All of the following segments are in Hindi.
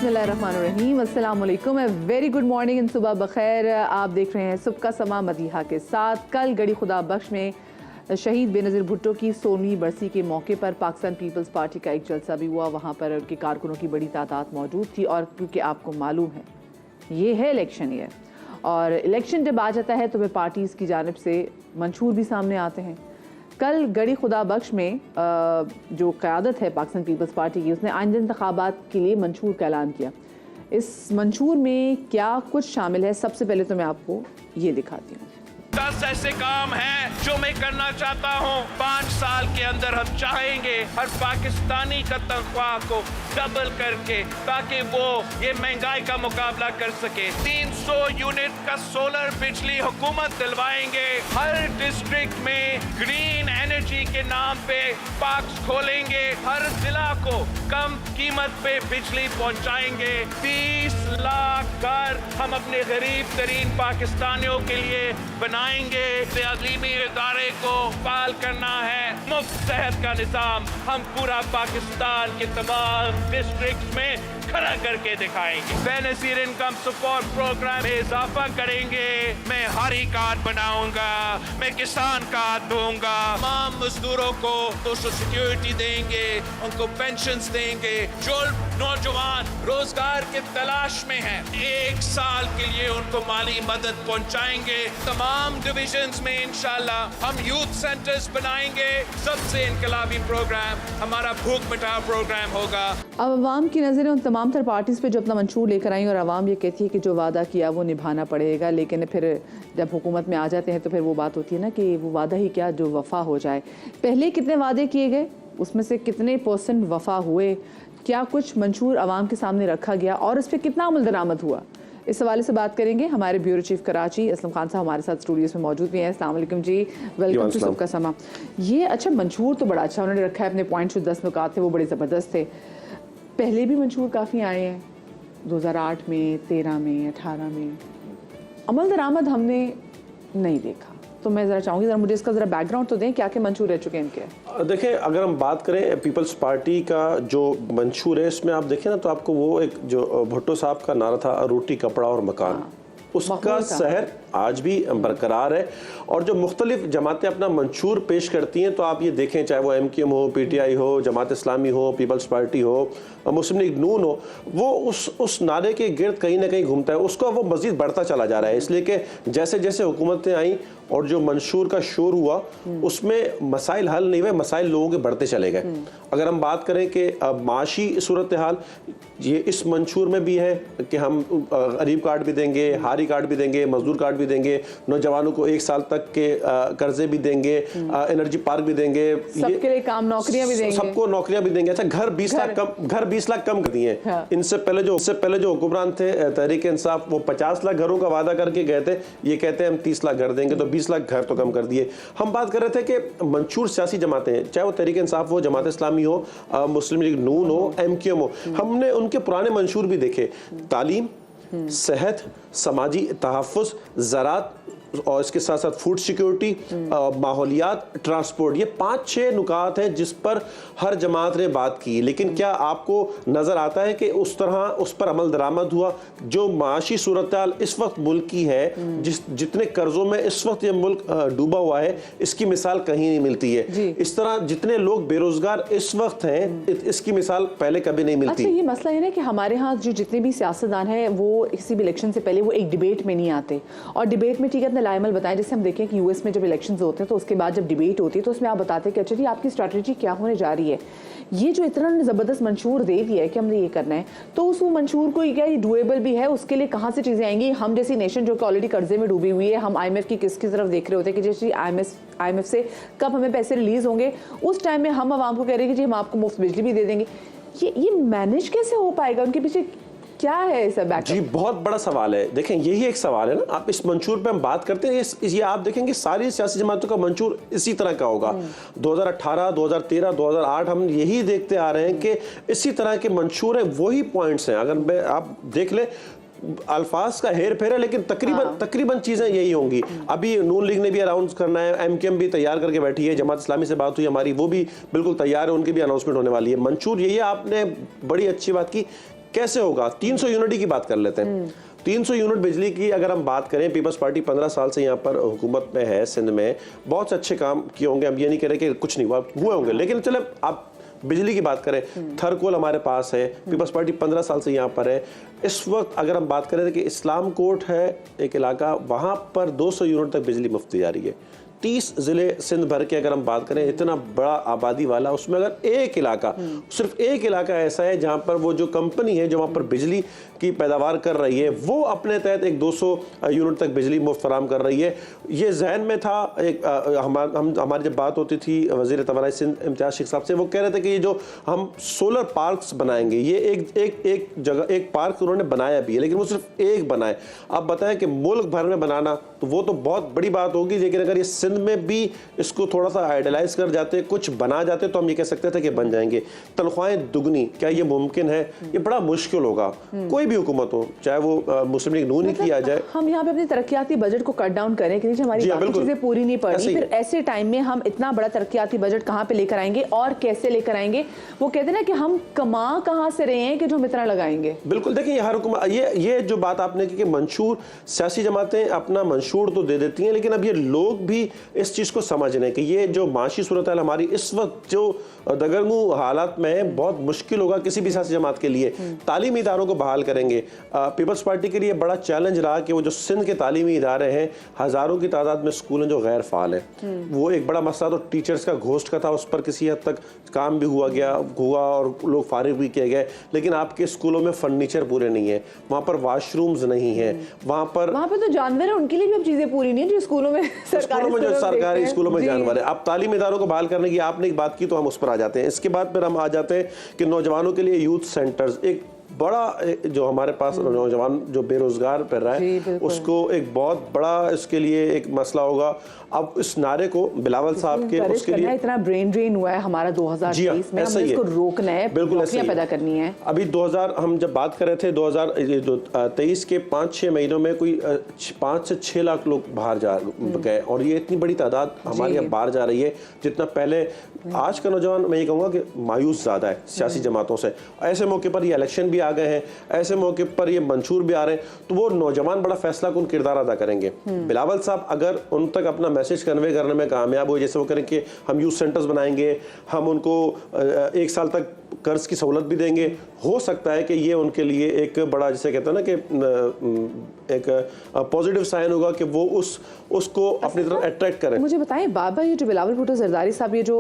बिस्मिल्लाहिर्रहमानिर्रहीम, अस्सलाम वालेकुम, वेरी गुड मॉर्निंग एंड सुबह बखैर। आप देख रहे हैं सुबह का समा मदीहा के साथ। कल गड़ी खुदा बख्श में शहीद बेनज़ीर भुट्टो की 16वीं बरसी के मौके पर पाकिस्तान पीपल्स पार्टी का एक जलसा भी हुआ। वहाँ पर उनके कारकुनों की बड़ी तादाद मौजूद थी और क्योंकि आपको मालूम है ये है इलेक्शन ईयर और इलेक्शन जब आ जाता है तो फिर पार्टीज़ की जानिब से मंशूर भी सामने आते हैं। कल गड़ी खुदा बख्श में जो क़यादत है पाकिस्तान पीपल्स पार्टी की, उसने आइंदा इंतखाबात के लिए मंशूर का ऐलान किया। इस मंशूर में क्या कुछ शामिल है, सबसे पहले तो मैं आपको ये दिखाती हूँ। 10 ऐसे काम हैं जो मैं करना चाहता हूँ। 5 साल के अंदर हम चाहेंगे हर पाकिस्तानी का तनख्वाह को डबल करके, ताकि वो ये महंगाई का मुकाबला कर सके। 300 यूनिट का सोलर बिजली हुकूमत दिलवाएंगे। हर डिस्ट्रिक्ट में ग्रीन एनर्जी के नाम पे पार्क्स खोलेंगे। हर जिला को कम कीमत पे बिजली पहुंचाएंगे। 20 लाख घर हम अपने गरीब तरीन पाकिस्तानियों के लिए बनाएंगे। तालीमी इदारे को बहाल करना है। मुफ्त सेहत का निज़ाम हम पूरा पाकिस्तान के तमाम डिस्ट्रिक्ट में खड़ा करके दिखाएंगे। बेनज़ीर इनकम सपोर्ट प्रोग्राम में इजाफा करेंगे। मैं हरी कार्ड बनाऊंगा, मैं किसान कार्ड दूंगा। तमाम मजदूरों को सोशल सिक्योरिटी देंगे, उनको पेंशन्स देंगे। जो नौजवान रोजगार के तलाश में हैं, 1 साल के लिए उनको माली मदद पहुंचाएंगे। तमाम डिविजन्स में इंशाल्लाह हम यूथ सेंटर्स बनाएंगे। सबसे इनकलाबी प्रोग्राम हमारा भूख मिटाओ प्रोग्राम होगा। अब अवाम की नज़रें उन तमाम तर पार्टीज़ पे जो अपना मंशूर लेकर आई और अवाम ये कहती है कि जो वादा किया वो निभाना पड़ेगा, लेकिन फिर जब हुकूमत में आ जाते हैं तो फिर वो बात होती है ना कि वो वादा ही क्या जो वफ़ा हो जाए। पहले कितने वादे किए गए, उसमें से कितने % वफ़ा हुए, क्या कुछ मंशूर अवाम के सामने रखा गया और इस पर कितना अमल दरामद हुआ, इस हवाले से बात करेंगे। हमारे ब्यूरो चीफ कराची असलम खान साहब हमारे साथ स्टूडियोज़ में मौजूद भी हैं। अस्सलाम वालेकुम जी, वेलकम टू सुबह का समा। ये अच्छा मंशूर तो बड़ा अच्छा उन्होंने रखा है, अपने पॉइंट जो 10 नुकात थे वो बड़े ज़बरदस्त थे। पहले भी मंशूर काफ़ी आए हैं, 2008 में, 13 में, 18 में। अमल दरामद हमने नहीं देखा, तो मैं ज़रा चाहूँगी ज़रा मुझे इसका ज़रा बैकग्राउंड तो दें, क्या क्या मंशूर रह चुके हैं इनके। देखें, अगर हम बात करें पीपल्स पार्टी का जो मंशूर है, इसमें आप देखें ना तो आपको वो एक जो भुट्टो साहब का नारा था, रोटी कपड़ा और मकान, उसका सहर आज भी बरकरार है। और जो मुख्तलिफ जमातें अपना मंशूर पेश करती हैं, तो आप ये देखें, चाहे वो MQM हो, PTI हो, जमात इस्लामी हो, पीपल्स पार्टी हो, मुस्लिम लीग नून हो, वो उस नारे के गिर्द कहीं ना कहीं घूमता है। उसका वो मजीद बढ़ता चला जा रहा है, इसलिए कि जैसे जैसे हुकूमतें आई और जो मंशूर का शोर हुआ उसमें मसाइल हल नहीं हुए, मसाइल लोगों के बढ़ते चले गए। अगर हम बात करें कि माशी सूरत हाल, ये इस मंशूर में भी है कि हम गरीब कार्ड भी देंगे, हारी कार्ड भी देंगे, मजदूर कार्ड भी देंगे, नौजवानों को 1 साल तक के कर्जे भी देंगे, एनर्जी पार्क भी देंगे, सबके लिए काम नौकरियां भी देंगे, सबको नौकरियां भी देंगे। अच्छा, घर 20 लाख कम कर दिए। हाँ। इनसे पहले जो हुक्मरान थे तहरीक इंसाफ, वो 50 लाख घरों का वादा करके गए थे, ये कहते हैं हम 30 लाख घर देंगे, तो 20 लाख घर तो कम कर दिए। हम बात कर रहे थे कि मंशूर सियासी जमातें हैं, चाहे वो तहरीक इंसाफ हो, जमात इस्लामी हो, मुस्लिम लीग नून हो, MQM हो, हमने उनके पुराने मंशूर भी देखे। तालीम, सेहत, समाजी तहफ़्फ़ुज़, ज़राअत और इसके साथ साथ फूड सिक्योरिटी, माहौलियात, ट्रांसपोर्ट, ये 5-6 नुकात हैं जिस पर हर जमात ने बात की। लेकिन क्या आपको नज़र आता है कि उस तरह उस पर अमल दरामद हुआ? जो माशी सूरत हाल इस वक्त मुल्क की है, जितने कर्जों में इस वक्त ये मुल्क डूबा हुआ है, इसकी मिसाल कहीं नहीं मिलती है। इस तरह जितने लोग बेरोजगार इस वक्त हैं, इसकी मिसाल पहले कभी नहीं मिलती। अच्छा, ये मसला है ना कि हमारे यहाँ जो जितने भी सियासतदान हैं वो किसी भी इलेक्शन से पहले वो एक डिबेट में नहीं आते, और डिबेट में ठीक है लाइमल बताएं। जैसे हम देखें कि US में जब इलेक्शंस होते हैं तो उसके बाद जब डिबेट होती है तो उसमें आप बताते हैं कि अच्छा जी आपकी स्ट्रैटेजी क्या होने जा रही है। ये जो इतना ज़बरदस्त मंशूर दे दिया है कि हमने ये करना है, तो उस वो मंशूर को क्या ये डुएबल भी है, उसके लिए कहाँ से चीज़ें आएंगी। हम जैसी नेशन जो कि ऑलरेडी कर्जे में डूबी हुई है, हम IMF की किसकी तरफ देख रहे होते हैं कि जैसे IMF से कब हमें पैसे रिलीज़ होंगे, उस टाइम में हम आवाम को कह रहे हैं कि जी हम आपको मुफ्त बिजली भी दे देंगे। ये मैनेज कैसे हो पाएगा? उनके पीछे क्या है ऐसा बैकअप? जी, बहुत बड़ा सवाल है। देखें, यही एक सवाल है ना। आप इस मंशूर पे हम बात करते हैं, ये आप देखेंगे सारी सियासी जमातों का मंशूर इसी तरह का होगा। 2018, 2013, 2008 हम यही देखते आ रहे हैं कि इसी तरह के मंशूर है, वही पॉइंट्स हैं। अगर आप देख ले, अल्फाज का हेर फेर है, लेकिन तकरीबन चीज़ें यही होंगी। अभी नून लीग ने भी अनाउंस करना है, MQM भी तैयार करके बैठी है, जमात इस्लामी से बात हुई हमारी, वो भी बिल्कुल तैयार है, उनकी भी अनाउंसमेंट होने वाली है। मंशूर यही है, आपने बड़ी अच्छी बात की कैसे होगा? 300 यूनिट की बात कर लेते हैं। 300 यूनिट बिजली की अगर हम बात करें, पीपल्स पार्टी 15 साल से यहाँ पर हुकूमत में है, सिंध में बहुत से अच्छे काम किए होंगे, हम ये नहीं कह रहे कि कुछ नहीं हुए होंगे, लेकिन चले आप बिजली की बात करें, थरकोल हमारे पास है, पीपल्स पार्टी 15 साल से यहाँ पर है। इस वक्त अगर हम बात करें कि इस्लाम कोट है एक इलाका, वहाँ पर 200 यूनिट तक बिजली मुफ्त दी जा रही है। 30 ज़िले सिंध भर के अगर हम बात करें, इतना बड़ा आबादी वाला, उसमें अगर एक इलाका, सिर्फ एक इलाका ऐसा है जहां पर वो जो कंपनी है जो वहां पर बिजली की पैदावार कर रही है, वो अपने तहत एक 200 यूनिट तक बिजली मुफ्त फराम कर रही है। ये जहन में था एक हमारी जब बात होती थी वज़ीर तवानाई सिंध इम्तियाज़ शेख साहब से, वो कह रहे थे कि ये जो हम सोलर पार्क्स बनाएंगे, ये एक जगह एक पार्क उन्होंने बनाया भी है, लेकिन वो सिर्फ एक बनाए। आप बताएं कि मुल्क भर में बनाना तो वो तो बहुत बड़ी बात होगी, लेकिन अगर ये सिंध में भी इसको थोड़ा सा आइडियलाइज कर जाते, कुछ बना जाते, तो हम ये कह सकते थे कि बन जाएंगे। तनख्वाहें दुगनी, क्या ये मुमकिन है? ये बड़ा मुश्किल होगा। कोई भी हुकूमत हो, चाहे वो मुस्लिम लीग नून ही की आ जाए। हम यहाँ पे अपने तरक्याती बजट को कट डाउन करें कि हमारी बाकी चीजें पूरी नहीं पड़ रही, फिर ऐसे टाइम में हम इतना बड़ा तरक्याती बजट कहाँ पे लेकर आएंगे और कैसे लेकर आएंगे? वो कहते हैं ना कि हम कमा कहाँ से रहे हैं कि जो हम इतना लगाएंगे। बिल्कुल, देखिए हर हुकूमत, ये जो बात आपने की कि मंशूर, सियासी जमातें अपना मंशूर तो दे देती हैं, लेकिन अब ये लोग भी इस चीज़ को समझ रहे हैं कि ये जो माशी सूरत हाल हमारी इस वक्त जो दगरगू हालात में है, बहुत मुश्किल होगा किसी भी सियासी जमात के लिए। तालीमी इदारों को बहाल करेंगे। पीपल्स पार्टी के लिए बड़ा चैलेंज रहा कि वो जो सिंध के तालीमी इदारे हैं, हज़ारों की तादाद में स्कूल हैं जो गैर फाल हैं, वो एक बड़ा मसला तो टीचर्स का घोस्ट का था, उस पर किसी हद तक काम भी हुआ और लोग फारिग भी किए गए, लेकिन आपके स्कूलों में फर्नीचर पूरे नहीं है, वहाँ पर वाशरूम्स नहीं है, वहाँ पर तो जानवर है, उनके लिए भी अब चीज़ें पूरी नहीं है जो स्कूलों में सरकारी स्कूलों में जानवर है। अब तालीम इदारों को बहाल करने की आपने एक बात की, तो हम उस पर आ जाते हैं। इसके बाद फिर हम आ जाते हैं कि नौजवानों के लिए यूथ सेंटर्स, एक बड़ा जो हमारे पास नौजवान जो बेरोजगार कर रहा है, उसको एक बहुत बड़ा इसके लिए एक मसला होगा। अब इस नारे को बिलावल साहब के उसके लिए इतना ब्रेन ड्रेन हुआ है हमारा 2023 में, हमें इसको रोकना है, बिल्कुल ऐसा पैदा करनी है। अभी 2000 हम जब बात कर रहे थे 2023 के 5-6 महीनों में कोई 5 से 6 लाख लोग बाहर जा गए, और ये इतनी बड़ी तादाद हमारी अब बाहर जा रही है जितना पहले। आज का नौजवान, मैं ये कहूँगा कि मायूस ज़्यादा है सियासी जमातों से। ऐसे मौके पर ये इलेक्शन भी आ गए हैं, ऐसे मौके पर ये मंशूर भी आ रहे हैं, तो वो नौजवान बड़ा फैसला कुन किरदार अदा करेंगे। बिलावल साहब अगर उन तक अपना मैसेज कन्वे करने में कामयाब हो, जैसे वो करें कि हम यूथ सेंटर्स बनाएंगे, हम उनको 1 साल तक कर्ज की सहूलत भी देंगे, हो सकता है कि ये उनके लिए एक बड़ा, जिसे कहते हैं ना कि एक पॉजिटिव साइन होगा कि वो उसको अपनी तरफ अट्रैक्ट करें। मुझे बताएं बाबा, ये जो बिलावल भुट्टो जरदारी साहब ये जो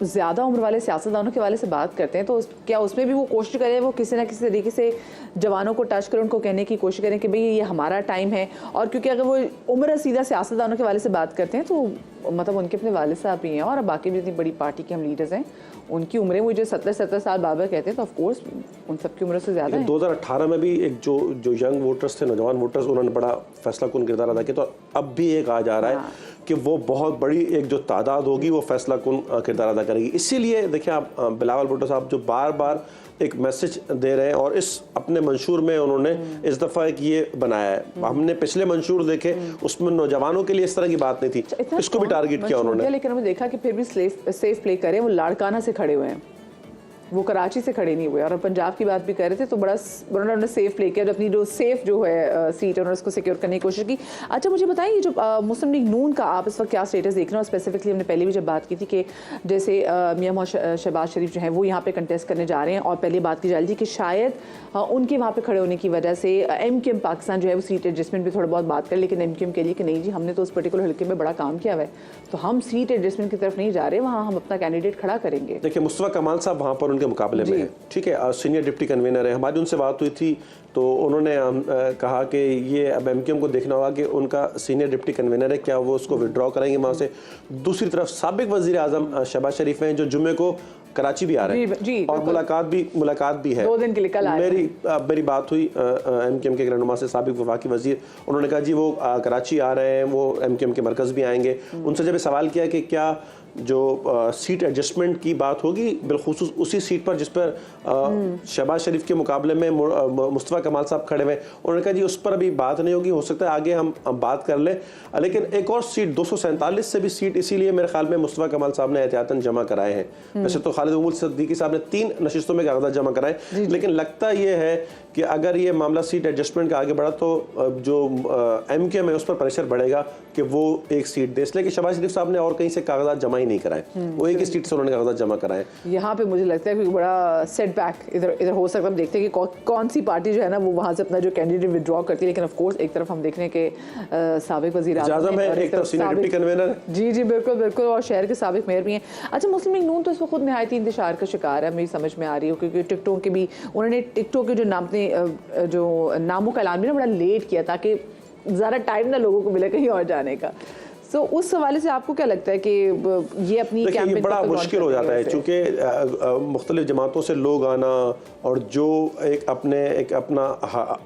ज़्यादा उम्र वाले सियासतदानों के वाले से बात करते हैं, तो क्या उसमें भी वो कोशिश करें, वो किसी ना किसी तरीके से जवानों को टच करें, उनको कहने की कोशिश करें कि भाई ये हमारा टाइम है? और क्योंकि अगर वो उम्र सीधा सियासतदानों के वाले से बात करते हैं, तो मतलब उनके अपने वाले साहब भी हैं और बाकी भी इतनी बड़ी पार्टी के हम लीडर्स हैं, उनकी उम्रें वो जो 70 साल बाबर कहते हैं, तो ऑफकोर्स उन सबकी उम्र से ज़्यादा है। 2018 में भी एक जो यंग वोटर्स थे, नौजवान वोटर्स, उन्होंने बड़ा फैसला कुन किरदार अदा किया, तो अब भी एक आ जा रहा है कि वो बहुत बड़ी एक जो तादाद होगी वो फैसला कुन किरदार अदा करेगी। इसीलिए देखिए आप बिलावल भुट्टो साहब जो बार बार एक मैसेज दे रहे हैं, और इस अपने मंशूर में उन्होंने इस दफ़ा एक ये बनाया है। हमने पिछले मंशूर देखे, उसमें नौजवानों के लिए इस तरह की बात नहीं थी, इसको भी टारगेट किया उन्होंने। लेकिन हमने देखा कि फिर भी सेफ प्ले करे, वो लाड़काना से खड़े हुए हैं, वो कराची से खड़े नहीं हुए। और पंजाब की बात भी कर रहे थे, तो बड़ा उन्होंने सेफ प्ले किया, अपनी जो सेफ जो है सीट है उन्होंने उसको सिक्योर करने की कोशिश की। अच्छा मुझे बताइए, जो मुस्लिम लीग नून का आप इस वक्त क्या स्टेटस देख रहे हो? स्पेसिफिकली हमने पहले भी जब बात की थी कि जैसे मियां मोहम्मद शहबाज शरीफ जो हैं वो यहाँ पे कंटेस्ट करने जा रहे हैं, और पहले बात की जा रही थी कि शायद उनके वहाँ पे खड़े होने की वजह से MKM पाकिस्तान जो है वो सीट एडजस्टमेंट भी थोड़ा बहुत बात कर, लेकिन MKM के लिए कि नहीं जी, हमने तो उस पर्टिकुलर हल्के में बड़ा काम किया हुआ है, तो हम सीट एडजस्टमेंट की तरफ नहीं जा रहे, वहाँ हम अपना कैंडिडेट खड़ा करेंगे। देखिए मुस्तफा कमाल साहब वहाँ पर उनके मुकाबले में है, ठीक है, सीनियर डिप्टी कन्वीनर है। हमारी उनसे बात हुई थी, तो उन्होंने कहा कि ये अब MKM को देखना होगा कि उनका सीनियर डिप्टी कन्वीनर है, क्या वो उसको विड्रॉ करेंगे वहाँ से। दूसरी तरफ साबिक वज़ीर आज़म शहबाज शरीफ हैं, जो जुम्मे को कराची भी आ रहे हैं, जी, और मुलाकात भी है, 2 दिन के लिए कल आए। मेरी बात हुई MKM के रहनुमा से, साबिक वफाकी वज़ीर, उन्होंने कहा जी वो कराची आ रहे हैं, वो MKM के मरकज़ भी आएंगे। उनसे जब सवाल किया कि क्या जो सीट एडजस्टमेंट की बात होगी बिलखुसूस उसी सीट पर जिस पर शहबाज शरीफ के मुकाबले में मुस्तफ़ा कमाल साहब खड़े हुए, उन्होंने कहा जी उस पर अभी बात नहीं होगी, हो सकता है आगे हम बात कर लें। लेकिन एक और सीट 247 से भी सीट इसीलिए मेरे ख्याल में मुस्तफ़ा कमाल साहब ने एहतियातन जमा कराए हैं। वैसे तो खालिद महमूद सिद्दीकी साहब ने 3 नशिस्तों में कागजात जमा कराए, लेकिन लगता ये है कि अगर ये मामला सीट एडजस्टमेंट का आगे बढ़ा तो जो MKM है उस पर प्रेशर बढ़ेगा कि वो एक सीट दे, इसलिए कि शहबाज शरीफ साहब ने और कहीं से कागजात जमा ही नहीं कराए, वो एक ही सीट से उन्होंने कागजात जमा कराए। यहाँ पे मुझे लगता है कि बड़ा सेटबैक इधर हो सकता है। हम देखते हैं कि कौन सी पार्टी जो है ना वो वहाँ से अपना जो कैंडिडेट विड्रॉ करती है, लेकिन ऑफ कोर्स एक तरफ हम देख रहे हैं कि साबिक वज़ीर आज़म है, एक तरफ सीनियर डिप्टी कन्वीनर है। जी बिल्कुल बिल्कुल, और शहर के साबिक मेयर भी हैं। अच्छा, मुस्लिम लीग नून तो इसको खुद नहायत ही इंतशार का शिकार है, मेरी समझ में आ रही हो, क्योंकि टिकटों के भी उन्होंने टिकटों के जो नामों का ऐलान भी ना बड़ा लेट किया ताकि ज़्यादा टाइम ना लोगों को मिले कहीं और जाने का। तो उस हवाले से आपको क्या लगता है कि ये अपनी कैंपेन बड़ा मुश्किल हो जाता है, चूँकि मुख्तलिफ जमातों से लोग आना और जो एक अपना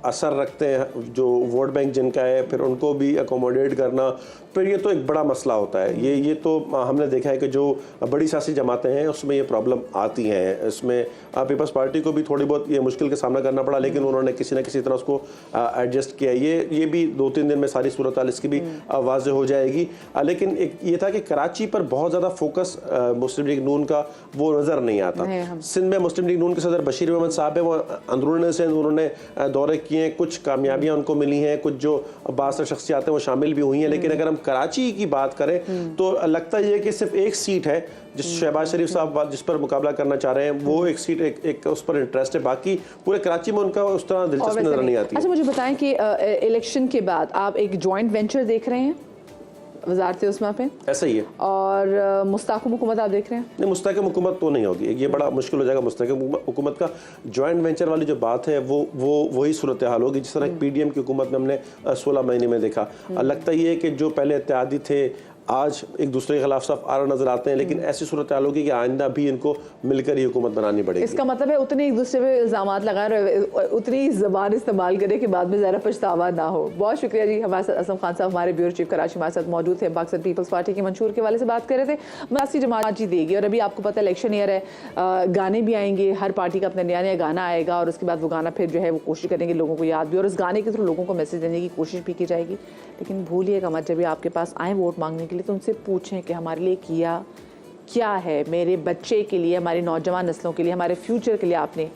असर रखते हैं जो वोट बैंक जिनका है, फिर उनको भी अकोमोडेट करना, फिर ये तो एक बड़ा मसला होता है। ये तो हमने देखा है कि जो बड़ी सियासी जमातें हैं उसमें ये प्रॉब्लम आती हैं। इसमें पीपल्स पार्टी को भी थोड़ी बहुत ये मुश्किल का सामना करना पड़ा, लेकिन उन्होंने किसी न किसी तरह उसको एडजस्ट किया। ये भी 2-3 दिन में सारी सूरत हाल इसकी भी वाज़ेह हो जाएगी। लेकिन एक ये था कि कराची पर बहुत ज़्यादा फोकस मुस्लिम लीग नून का वो नज़र नहीं आता। सिंध में मुस्लिम लीग नून के सदर बशीर अहमद साहब है, वो अंदरूनी सिंध उन्होंने दौरे किए हैं, कुछ कामयाबियाँ उनको मिली हैं, कुछ जो बासर शख्सियात हैं वो शामिल भी हुई हैं। लेकिन अगर हम कराची की बात करें तो लगता है कि सिर्फ एक सीट है जिस शहबाज शरीफ साहब जिस पर मुकाबला करना चाह रहे हैं, वो एक सीट एक उस पर इंटरेस्ट है, बाकी पूरे कराची में उनका उस तरह दिलचस्पी नजर नहीं आती। अच्छा, मुझे बताएं कि इलेक्शन के बाद आप एक जॉइंट वेंचर देख रहे हैं वज़ारत उस्मा पे? ऐसा ही है। और मुस्तक़िम हुकूमत आप देख रहे हैं? नहीं, मुस्तक़िम हुकूमत तो नहीं होगी, ये बड़ा मुश्किल हो जाएगा। मुस्तक़िम हुकूमत का जॉइंट वेंचर वाली जो बात है वो वही सूरत हाल होगी जिस तरह PDM की हुकूमत में हमने 16 महीने में देखा। लगता ये है कि जो पहले इत्तेहादी थे आज एक दूसरे के खिलाफ साफ आ रहे नजर आते हैं, लेकिन ऐसी सूरत हाल होगी कि आइंदा भी इनको मिलकर ही हुकूमत बनानी पड़ेगी। इसका मतलब है उतने एक दूसरे पे इल्जाम लगाए, उतनी ज़बान इस्तेमाल करें कि बाद में ज़रा पछतावा ना हो। बहुत शुक्रिया जी। हमारे साथ असलम खान साहब, हमारे ब्यूरो चीफ कराची, हमारे साथ मौजूद थे। पाकिस्तान पीपल्स पार्टी के मंशूर के वाले से बात कर रहे थे। मनासी जमात जी देगी, और अभी आपको पता है इलेक्शन ईयर है, गाने भी आएंगे, हर पार्टी का अपना नया नया गाना आएगा, और उसके बाद वो गाना फिर जो है वो कोशिश करेंगे लोगों को याद भी, और उस गाने के थ्रू लोगों को मैसेज देने की कोशिश भी की जाएगी। लेकिन भूलिएगा मत, जब भी आपके पास आए वोट मांगने के लिए तो उनसे पूछें कि हमारे लिए किया क्या है, मेरे बच्चे के लिए, हमारी नौजवान नस्लों के लिए, हमारे फ्यूचर के लिए आपने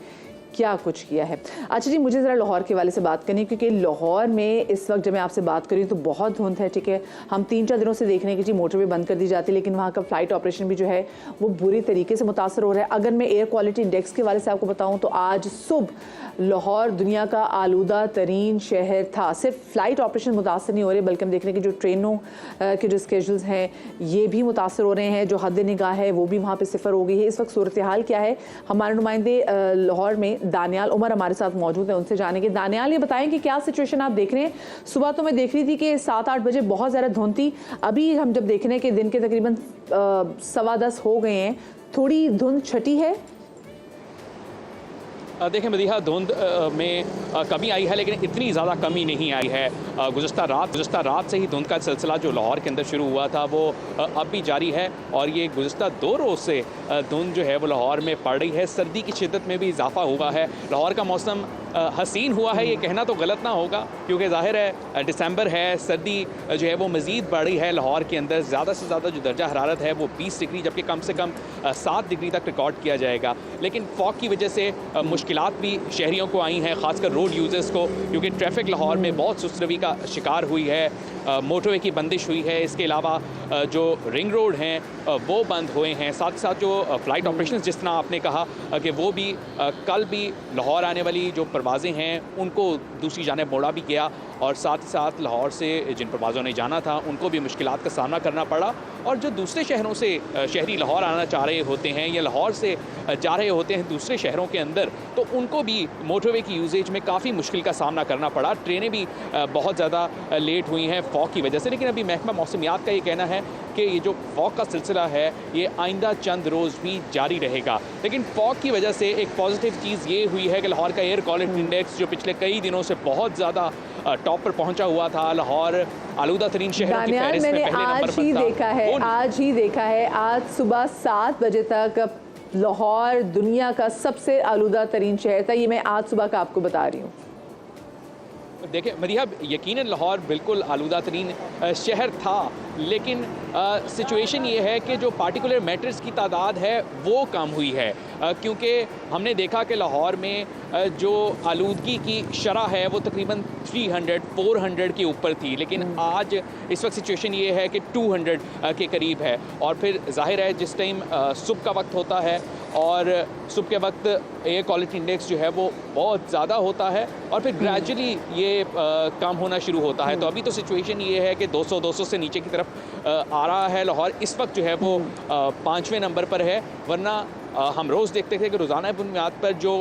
क्या कुछ किया है। अच्छा जी, मुझे ज़रा लाहौर के वाले से बात करनी है, क्योंकि लाहौर में इस वक्त जब मैं आपसे बात करी तो बहुत धुंध है। ठीक है, हम 3-4 दिनों से देख रहे हैं कि जी मोटरवे बंद कर दी जाती है, लेकिन वहाँ का फ़्लाइट ऑपरेशन भी जो है वो बुरी तरीके से मुतासर हो रहा है। अगर मैं एयर क्वालिटी इंडेक्स के वाले से आपको बताऊँ तो आज सुबह लाहौर दुनिया का आलूदा तरीन शहर था। सिर्फ फ़्लाइट ऑपरेशन मुतासर नहीं हो रहे, बल्कि हम देख रहे हैं कि जो ट्रेनों के जो स्केड्यूल्स हैं ये भी मुतासर हो रहे हैं, जो हद निगाह है वो भी वहाँ पर सिफर हो गई है। इस वक्त सूरत हाल क्या है, हमारे नुमाइंदे लाहौर में दानियाल उमर हमारे साथ मौजूद है, उनसे जानेंगे। दानियाल, ये बताएं कि क्या सिचुएशन आप देख रहे हैं? सुबह तो मैं देख रही थी कि 7-8 बजे बहुत ज़्यादा धुंध थी, अभी हम जब देख रहे हैं कि दिन के तकरीबन 10:15 हो गए हैं, थोड़ी धुंध छटी है। देखें मदीहा, धुंध में कमी आई है, लेकिन इतनी ज़्यादा कमी नहीं आई है। गुज़श्ता रात से ही धुंध का सिलसिला जो लाहौर के अंदर शुरू हुआ था वो अब भी जारी है, और ये गुज़श्ता 2 रोज़ से धुंध जो है वो लाहौर में पड़ रही है। सर्दी की शिद्दत में भी इजाफा हुआ है। लाहौर का मौसम हसीन हुआ है, ये कहना तो गलत ना होगा, क्योंकि ज़ाहिर है दिसंबर है, सर्दी जो है वो मज़ीद बढ़ रही है। लाहौर के अंदर ज़्यादा से ज़्यादा जो दर्जा हरारत है वो 20 डिग्री, जबकि कम से कम 7 डिग्री तक रिकॉर्ड किया जाएगा। लेकिन फॉग की वजह से मुश्किलात भी शहरियों को आई हैं, ख़ासकर रोड यूज़र्स को, क्योंकि ट्रैफिक लाहौर में बहुत सुस्त रवी का शिकार हुई है। मोटरवे की बंदिश हुई है, इसके अलावा जो रिंग रोड हैं वो बंद हुए हैं। साथ ही साथ जो फ़्लाइट ऑपरेशन जिस तरह आपने कहा कि वो भी कल भी लाहौर आने वाली जो परवाज़ें हैं उनको दूसरी जानिब मोड़ा भी गया, और साथ ही साथ लाहौर से जिन परवाज़ों ने जाना था उनको भी मुश्किलात का सामना करना पड़ा। और जो दूसरे शहरों से शहरी लाहौर आना चाह रहे होते हैं या लाहौर से जा रहे होते हैं दूसरे शहरों के अंदर, तो उनको भी मोटरवे की यूजेज में काफ़ी मुश्किल का सामना करना पड़ा। ट्रेनें भी बहुत ज़्यादा लेट हुई हैं फॉग की वजह से। लेकिन अभी महकमा मौसमियात का ये कहना है कि ये जो फॉग का सिलसिला है ये आइंदा चंद रोज़ भी जारी रहेगा। लेकिन फॉग की वजह से एक पॉजिटिव चीज़ ये हुई है कि लाहौर का एयर क्वालिटी इंडेक्स जो पिछले कई दिनों से बहुत ज़्यादा टॉप पर पहुंचा हुआ था। लाहौर आलूदा तरीन शहरों की दानियाल, फहरिस्त में मैंने पहले नंबर आज ही पर था। देखा है, आज ही देखा है, आज सुबह 7 बजे तक लाहौर दुनिया का सबसे आलूदा तरीन शहर था। ये मैं आज सुबह का आपको बता रही हूँ। देखिए मरिया, यकीनन लाहौर बिल्कुल आलूदा तरीन शहर था, लेकिन सिचुएशन ये है कि जो पार्टिकुलर मैटर्स की तादाद है वो कम हुई है, क्योंकि हमने देखा कि लाहौर में जो आलूदगी की शरह है वो तकरीबन 300-400 के ऊपर थी, लेकिन आज इस वक्त सिचुएशन ये है कि 200 के करीब है। और फिर जाहिर है जिस टाइम सुबह का वक्त होता है और सुबह के वक्त एयर क्वालिटी इंडेक्स जो है वो बहुत ज़्यादा होता है और फिर ग्रेजुअली ये कम होना शुरू होता है। तो अभी तो सिचुएशन ये है कि 200 से नीचे की तरफ आ रहा है लाहौर। इस वक्त जो है वो 5वें नंबर पर है, वरना हम रोज़ देखते थे कि रोज़ाना बुनियाद पर जो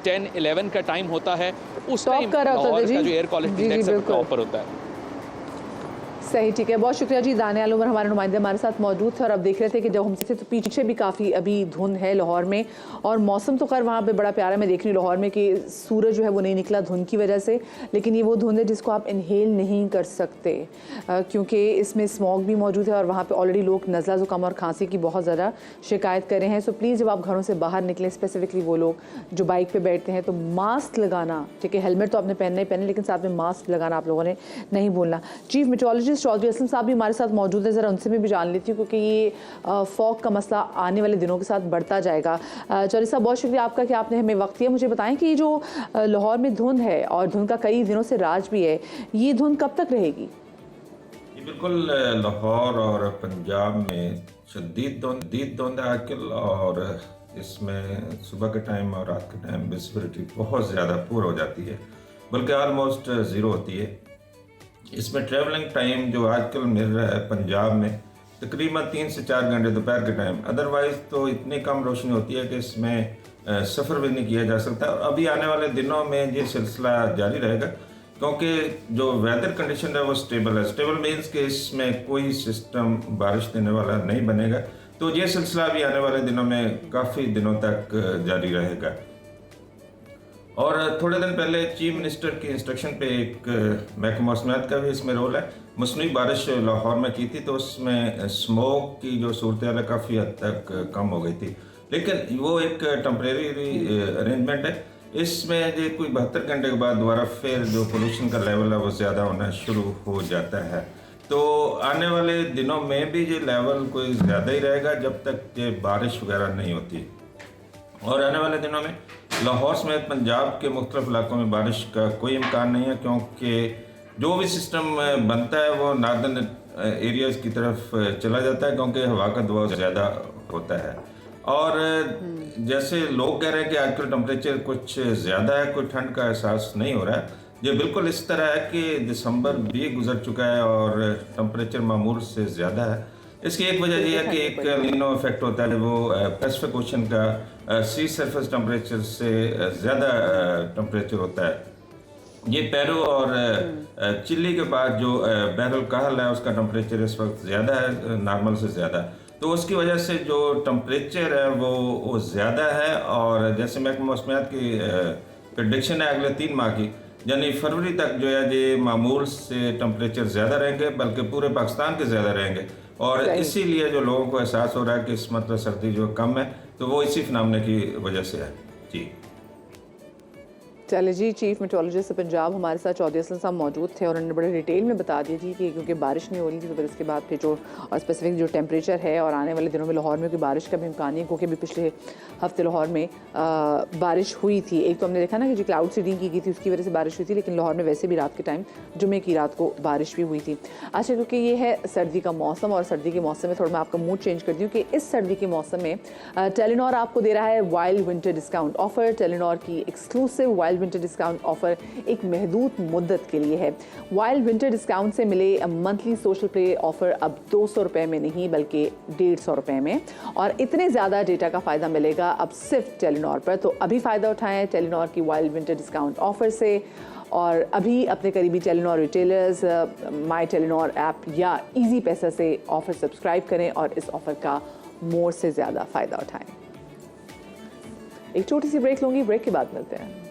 10-11 का टाइम होता है उस टाइम लाहौर का जो एयर क्वालिटी इंडेक्स है टॉप पर होता है। सही, ठीक है, बहुत शुक्रिया जी। दानियाल उमर हमारे नुमाइंदे हमारे साथ मौजूद थे और अब देख रहे थे कि जब हमसे तो पीछे भी काफ़ी अभी धुंध है लाहौर में, और मौसम तो खैर वहाँ पे बड़ा प्यारा। मैं देख रही हूँ लाहौर में कि सूरज जो है वो नहीं निकला धुंध की वजह से, लेकिन ये वो धुंध है जिसको आप इनहेल नहीं कर सकते क्योंकि इसमें स्मॉग भी मौजूद है और वहाँ पर ऑलरेडी लोग नज़ला ज़ुकाम और खांसी की बहुत ज़्यादा शिकायत कर रहे हैं। सो प्लीज़ जब आप घरों से बाहर निकलें, स्पेसिफिकली वो लोग जो बाइक पर बैठते हैं, तो मास्क लगाना, ठीक है, हेलमेट तो आपने पहनना ही पहने, लेकिन साथ में मास्क लगाना आप लोगों ने नहीं भूलना। चीफ मेट्रोलॉजिस्ट चौधरी असलम साहब भी हमारे साथ मौजूद है, ज़रा उनसे भी जान लेती हूँ क्योंकि ये फॉग का मसला आने वाले दिनों के साथ बढ़ता जाएगा। चौधरी साहब, बहुत शुक्रिया आपका कि आपने हमें वक्त दिया। मुझे बताएं कि ये जो लाहौर में धुंध है और धुंध का कई दिनों से राज भी है, ये धुंध कब तक रहेगी? बिल्कुल, लाहौर और पंजाब में शदीद धुंध है आजकल, और इसमें सुबह के टाइम और रात के टाइम विजिबिलिटी बहुत ज़्यादा पुअर हो जाती है, बल्कि ऑलमोस्ट ज़ीरो होती है। इसमें ट्रैवलिंग टाइम जो आजकल मिल रहा है पंजाब में तकरीबन 3 से 4 घंटे दोपहर के टाइम, अदरवाइज़ तो इतनी कम रोशनी होती है कि इसमें सफ़र भी नहीं किया जा सकता। और अभी आने वाले दिनों में ये सिलसिला जारी रहेगा क्योंकि जो वेदर कंडीशन है वो स्टेबल है। स्टेबल मीन्स कि इसमें कोई सिस्टम बारिश देने वाला नहीं बनेगा, तो ये सिलसिला भी आने वाले दिनों में काफ़ी दिनों तक जारी रहेगा। और थोड़े दिन पहले चीफ मिनिस्टर की इंस्ट्रक्शन पे एक महकमा मौसमियात का भी इसमें रोल है, मौसमी बारिश लाहौर में की थी, तो उसमें स्मोक की जो सूरत है काफ़ी हद तक कम हो गई थी, लेकिन वो एक टेम्परेरी अरेंजमेंट है। इसमें ये कोई 72 घंटे के बाद दोबारा फिर जो पोल्यूशन का लेवल है वो ज़्यादा होना शुरू हो जाता है। तो आने वाले दिनों में भी ये लेवल कोई ज़्यादा ही रहेगा जब तक ये बारिश वगैरह नहीं होती। और आने वाले दिनों में लाहौर समेत पंजाब के मुख्तलिफ इलाकों में बारिश का कोई इम्कान नहीं है, क्योंकि जो भी सिस्टम बनता है वो नॉर्दर्न एरियाज़ की तरफ चला जाता है, क्योंकि हवा का दबाव ज़्यादा होता है। और जैसे लोग कह रहे हैं कि आजकल टेम्परेचर कुछ ज़्यादा है, कोई ठंड का एहसास नहीं हो रहा है, ये बिल्कुल इस तरह है कि दिसंबर भी गुजर चुका है और टेम्परेचर मामूल से ज़्यादा है। इसकी एक वजह यह है कि एक लीनो इफेक्ट होता है, वो पैसिफिक ओशन का सी सरफेस टेम्परेचर से ज़्यादा टेम्परेचर होता है। ये पेरू और चिली के बाद जो बहरुल कहल है उसका टेम्परेचर इस वक्त ज़्यादा है, नॉर्मल से ज़्यादा, तो उसकी वजह से जो टेम्परेचर है वो ज़्यादा है। और जैसे महकमा मौसमियात की प्रेडिक्शन है अगले 3 माह की, यानी फरवरी तक जो है ये मामूल से टेम्परेचर ज़्यादा रहेंगे, बल्कि पूरे पाकिस्तान के ज़्यादा रहेंगे। और इसीलिए जो लोगों को एहसास हो रहा है कि इस मतलब सर्दी जो कम है, तो वो इसी फिनोमेना की वजह से है। जी चले जी, चीफ मेट्रोलॉजिस्ट पंजाब हमारे साथ चौधरी असलम साहब मौजूद थे और उन्होंने बड़े डिटेल में बता दिया जी कि क्योंकि बारिश नहीं हो रही थी तो फिर इसके बाद फिर जो और स्पेसिफिक जो टेम्परेचर है और आने वाले दिनों में लाहौर में कोई बारिश का भी इम्कान नहीं, क्योंकि अभी पिछले हफ्ते लाहौर में बारिश हुई थी। एक तो हमने देखा ना कि जो क्लाउड सीडिंग की गई थी उसकी वजह से बारिश हुई थी, लेकिन लाहौर में वैसे भी रात के टाइम जुमे की रात को बारिश भी हुई थी। अच्छा, क्योंकि ये है सर्दी का मौसम और सर्दी के मौसम में थोड़ा मैं आपका मूड चेंज कर दूँ कि इस सर्दी के मौसम में टेलीनॉर आपको दे रहा है wild winter discount offer. Telenor की exclusive wild winter discount offer एक महदूद मुद्दत के लिए है। वाइल्ड विंटर डिस्काउंट से मिले मंथली सोशल प्ले ऑफर अब 200 रुपये में नहीं बल्कि 150 रुपये में, और इतने ज़्यादा डेटा का फ़ायदा मिलेगा अब सिर्फ टेलीनॉर पर। तो अभी फ़ायदा उठाएं टेलीनॉर की वाइल्ड विंटर डिस्काउंट ऑफर से, और अभी अपने करीबी टेलीनॉर रिटेलर्स, माई टेलीनॉर ऐप या इजी पैसा से ऑफर सब्सक्राइब करें और इस ऑफर का मोर से ज़्यादा फ़ायदा उठाएं। एक छोटी सी ब्रेक लूँगी, ब्रेक के बाद मिलते हैं।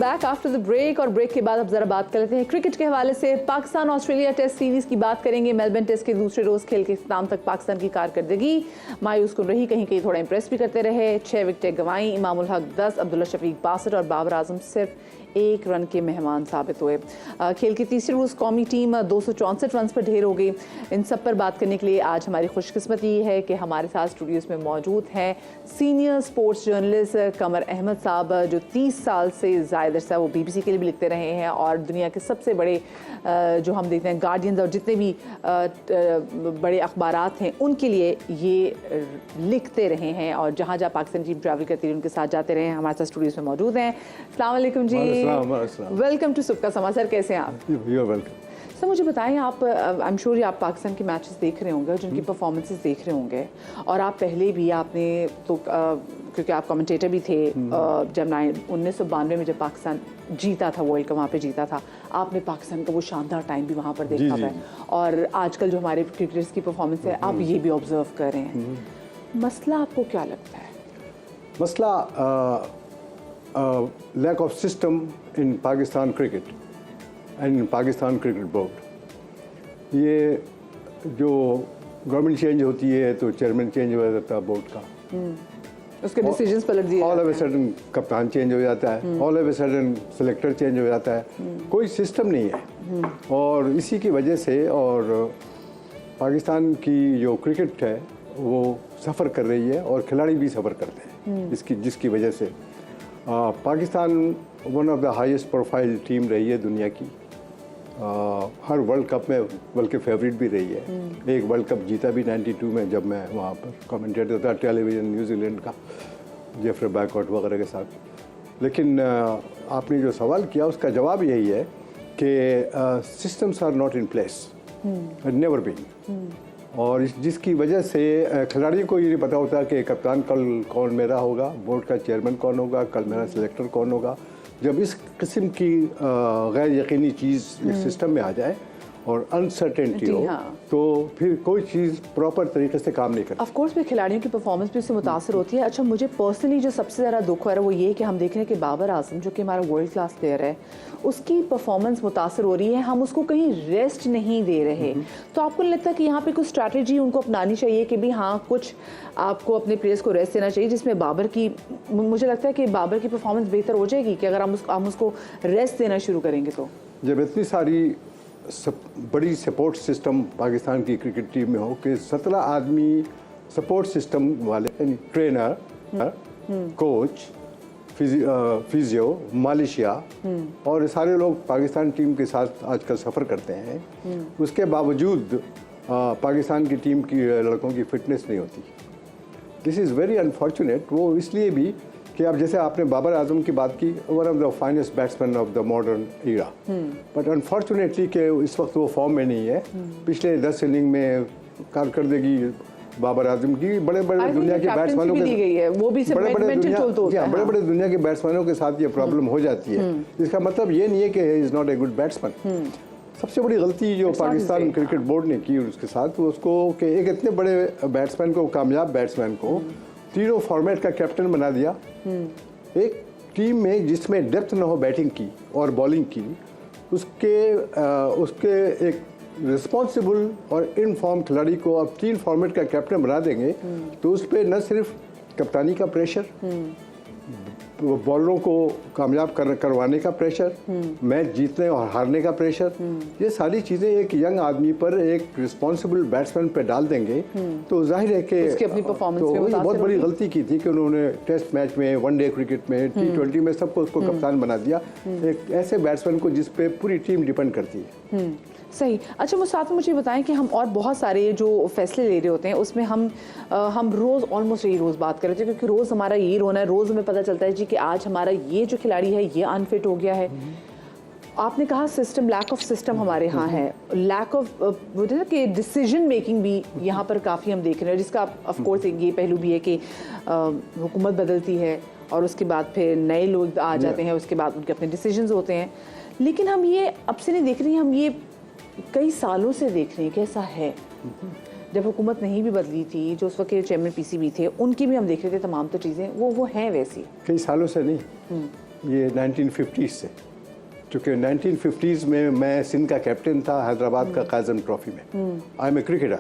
बैक आफ्टर द ब्रेक और ब्रेक के बाद अब जरा बात कर लेते हैं क्रिकेट के हवाले से। पाकिस्तान ऑस्ट्रेलिया टेस्ट सीरीज की बात करेंगे। मेलबर्न टेस्ट के दूसरे रोज खेल के इख्तिताम तक पाकिस्तान की कारकर्दगी मायूस कुन रही, कहीं कहीं थोड़ा इंप्रेस भी करते रहे। 6 विकेटें गंवाई, इमाम उल हक 10, अब्दुल्ला शफीक 62 और बाबर आजम सिर्फ 1 रन के मेहमान साबित हुए। खेल की तीसरे रोज़ कौमी टीम 264 रन पर ढेर हो गई। इन सब पर बात करने के लिए आज हमारी खुशकिस्मती ये है कि हमारे साथ स्टूडियोज़ में मौजूद हैं सीनियर स्पोर्ट्स जर्नलिस्ट कमर अहमद साहब, जो 30 साल से ज़ायद अरसा वो BBC के लिए भी लिखते रहे हैं और दुनिया के सबसे बड़े जो हम देखते हैं गार्डियंस और जितने भी बड़े अखबारात हैं उनके लिए ये लिखते रहे हैं और जहाँ जहाँ पाकिस्तान टीम ट्रैवल करती रही उनके साथ जाते रहे हैं। हमारे साथ स्टूडियोज़ में मौजूद हैं। अस्सलाम वालेकुम जी, वेलकम टू सुबह का समाचार। कैसे हैं आप? You're welcome. सर मुझे बताएं, आप आई एम श्योर आप पाकिस्तान के मैचेस देख रहे होंगे, जिनकी परफॉर्मेंसेस देख रहे होंगे और आप पहले भी आपने तो क्योंकि आप कमेंटेटर भी थे जब 1992 में जब पाकिस्तान जीता था वर्ल्ड कप, वहाँ पे जीता था, आपने पाकिस्तान का वो शानदार टाइम भी वहाँ पर देखा है और आजकल जो हमारे क्रिकेटर्स की परफॉर्मेंस है आप ये भी ऑब्जर्व कर रहे हैं। मसला आपको क्या लगता है? मसला lack of system in Pakistan cricket and in Pakistan cricket board. ये जो गवर्नमेंट चेंज होती है तो चेयरमैन चेंज हो जाता है बोर्ड का, उसके डिसीजंस पलट दिए, ऑल ऑफ ए सडन कप्तान चेंज हो जाता है, all of a sudden selector change हो जाता है, कोई सिस्टम नहीं है और इसी की वजह से और पाकिस्तान की जो क्रिकेट है वो सफ़र कर रही है और खिलाड़ी भी सफ़र करते हैं जिसकी वजह से Pakistan one of the highest profile team रही है दुनिया की। हर वर्ल्ड कप में बल्कि फेवरेट भी रही है। एक वर्ल्ड कप जीता भी 92 में जब मैं वहाँ पर कमेंटेटर था टेलीविज़न न्यूजीलैंड का, जेफरे बैकवर्ट वगैरह के साथ। लेकिन आपने जो सवाल किया उसका जवाब यही है कि systems are not in place, never been, और जिसकी वजह से खिलाड़ियों को ये नहीं पता होता कि कप्तान कल कौन मेरा होगा, बोर्ड का चेयरमैन कौन होगा, कल मेरा सिलेक्टर कौन होगा। जब इस किस्म की गैर यकीनी चीज़ सिस्टम में आ जाए और अनसर्टेनिटी हो तो फिर कोई चीज़ प्रॉपर तरीके से काम नहीं करती। ऑफ कोर्स भी खिलाड़ियों की परफॉर्मेंस भी उससे मुतासर होती है। अच्छा, मुझे पर्सनली जो सबसे ज़्यादा दुख हो रहा है वो ये है कि हम देख रहे हैं कि बाबर आजम जो कि हमारा वर्ल्ड क्लास प्लेयर है उसकी परफॉर्मेंस मुतासर हो रही है, हम उसको कहीं रेस्ट नहीं दे रहे। तो आपको नहीं लगता कि यहाँ पे कुछ स्ट्रैटेजी उनको अपनानी चाहिए कि भी हाँ कुछ आपको अपने प्लेयर्स को रेस्ट देना चाहिए, जिसमें बाबर की, मुझे लगता है कि बाबर की परफॉर्मेंस बेहतर हो जाएगी कि अगर हम उसको रेस्ट देना शुरू करेंगे। तो जब इतनी सारी बड़ी सपोर्ट सिस्टम पाकिस्तान की क्रिकेट टीम में हो कि 17 आदमी सपोर्ट सिस्टम वाले, ट्रेनर, कोच, फिजियो, मालिशिया और सारे लोग पाकिस्तान टीम के साथ आजकल सफ़र करते हैं, उसके बावजूद पाकिस्तान की टीम की लड़कों की फिटनेस नहीं होती। This is very unfortunate. वो इसलिए भी कि अब जैसे आपने बाबर आजम की बात की, one of the finest batsman of the modern era, but unfortunately कि इस वक्त वो फॉर्म में नहीं है। पिछले 10 इनिंग में कारकर्दगी बाबर आजम की बड़े बड़े दुनिया के बैट्समैनों बड़े दुनिया के बैट्समैनों के साथ ये प्रॉब्लम हो जाती है। इसका मतलब ये नहीं है कि he is not a good batsman. सबसे बड़ी गलती जो पाकिस्तान क्रिकेट बोर्ड ने की उसके साथ उसको कि एक इतने बड़े बैट्समैन को, कामयाब बैट्समैन को तीनों फॉर्मेट का कैप्टन बना दिया। एक टीम में जिसमें डेप्थ ना हो बैटिंग की और बॉलिंग की, उसके एक रिस्पॉन्सिबल और इनफॉर्म खिलाड़ी को आप 3 फॉर्मेट का कैप्टन बना देंगे तो उस पर न सिर्फ कप्तानी का प्रेशर, बॉलरों को कामयाब करवाने का प्रेशर, मैच जीतने और हारने का प्रेशर, ये सारी चीज़ें एक यंग आदमी पर, एक रिस्पॉन्सिबल बैट्समैन पे डाल देंगे तो जाहिर है कि उसकी अपनी परफॉर्मेंस तो बहुत बड़ी गलती की थी कि उन्होंने टेस्ट मैच में, वनडे क्रिकेट में, T20 में सबको उसको कप्तान बना दिया, एक ऐसे बैट्समैन को जिस पे पूरी टीम डिपेंड करती है। सही। अच्छा, वो साथ में मुझे बताएं कि हम और बहुत सारे जो फैसले ले रहे होते हैं उसमें हम रोज़ ऑलमोस्ट यही रोज़ बात कर रहे थे, क्योंकि रोज़ हमारा यही रोना है, रोज़ हमें पता चलता है जी कि आज हमारा ये जो खिलाड़ी है ये अनफिट हो गया है। आपने कहा सिस्टम, लैक ऑफ सिस्टम हमारे यहाँ है, लैक ऑफ कि डिसीजन मेकिंग भी यहाँ पर काफ़ी हम देख रहे हैं, जिसका ऑफ कोर्स ये पहलू भी है कि हुकूमत बदलती है और उसके बाद फिर नए लोग आ जाते हैं, उसके बाद उनके अपने डिसीजंस होते हैं। लेकिन हम ये अब से नहीं देख रहे हैं, हम ये कई सालों से देख रहे हैं कि ऐसा है। जब हुकूमत नहीं भी बदली थी, जो उस वक्त के चेयरमैन PCB थे, उनकी भी हम देख रहे थे तमाम तो चीज़ें वो हैं वैसी। कई सालों से नहीं, ये 1950s से, क्योंकि 1950s में मैं सिंध का कैप्टन था हैदराबाद का काज़म ट्रॉफी में। आई एम ए क्रिकेटर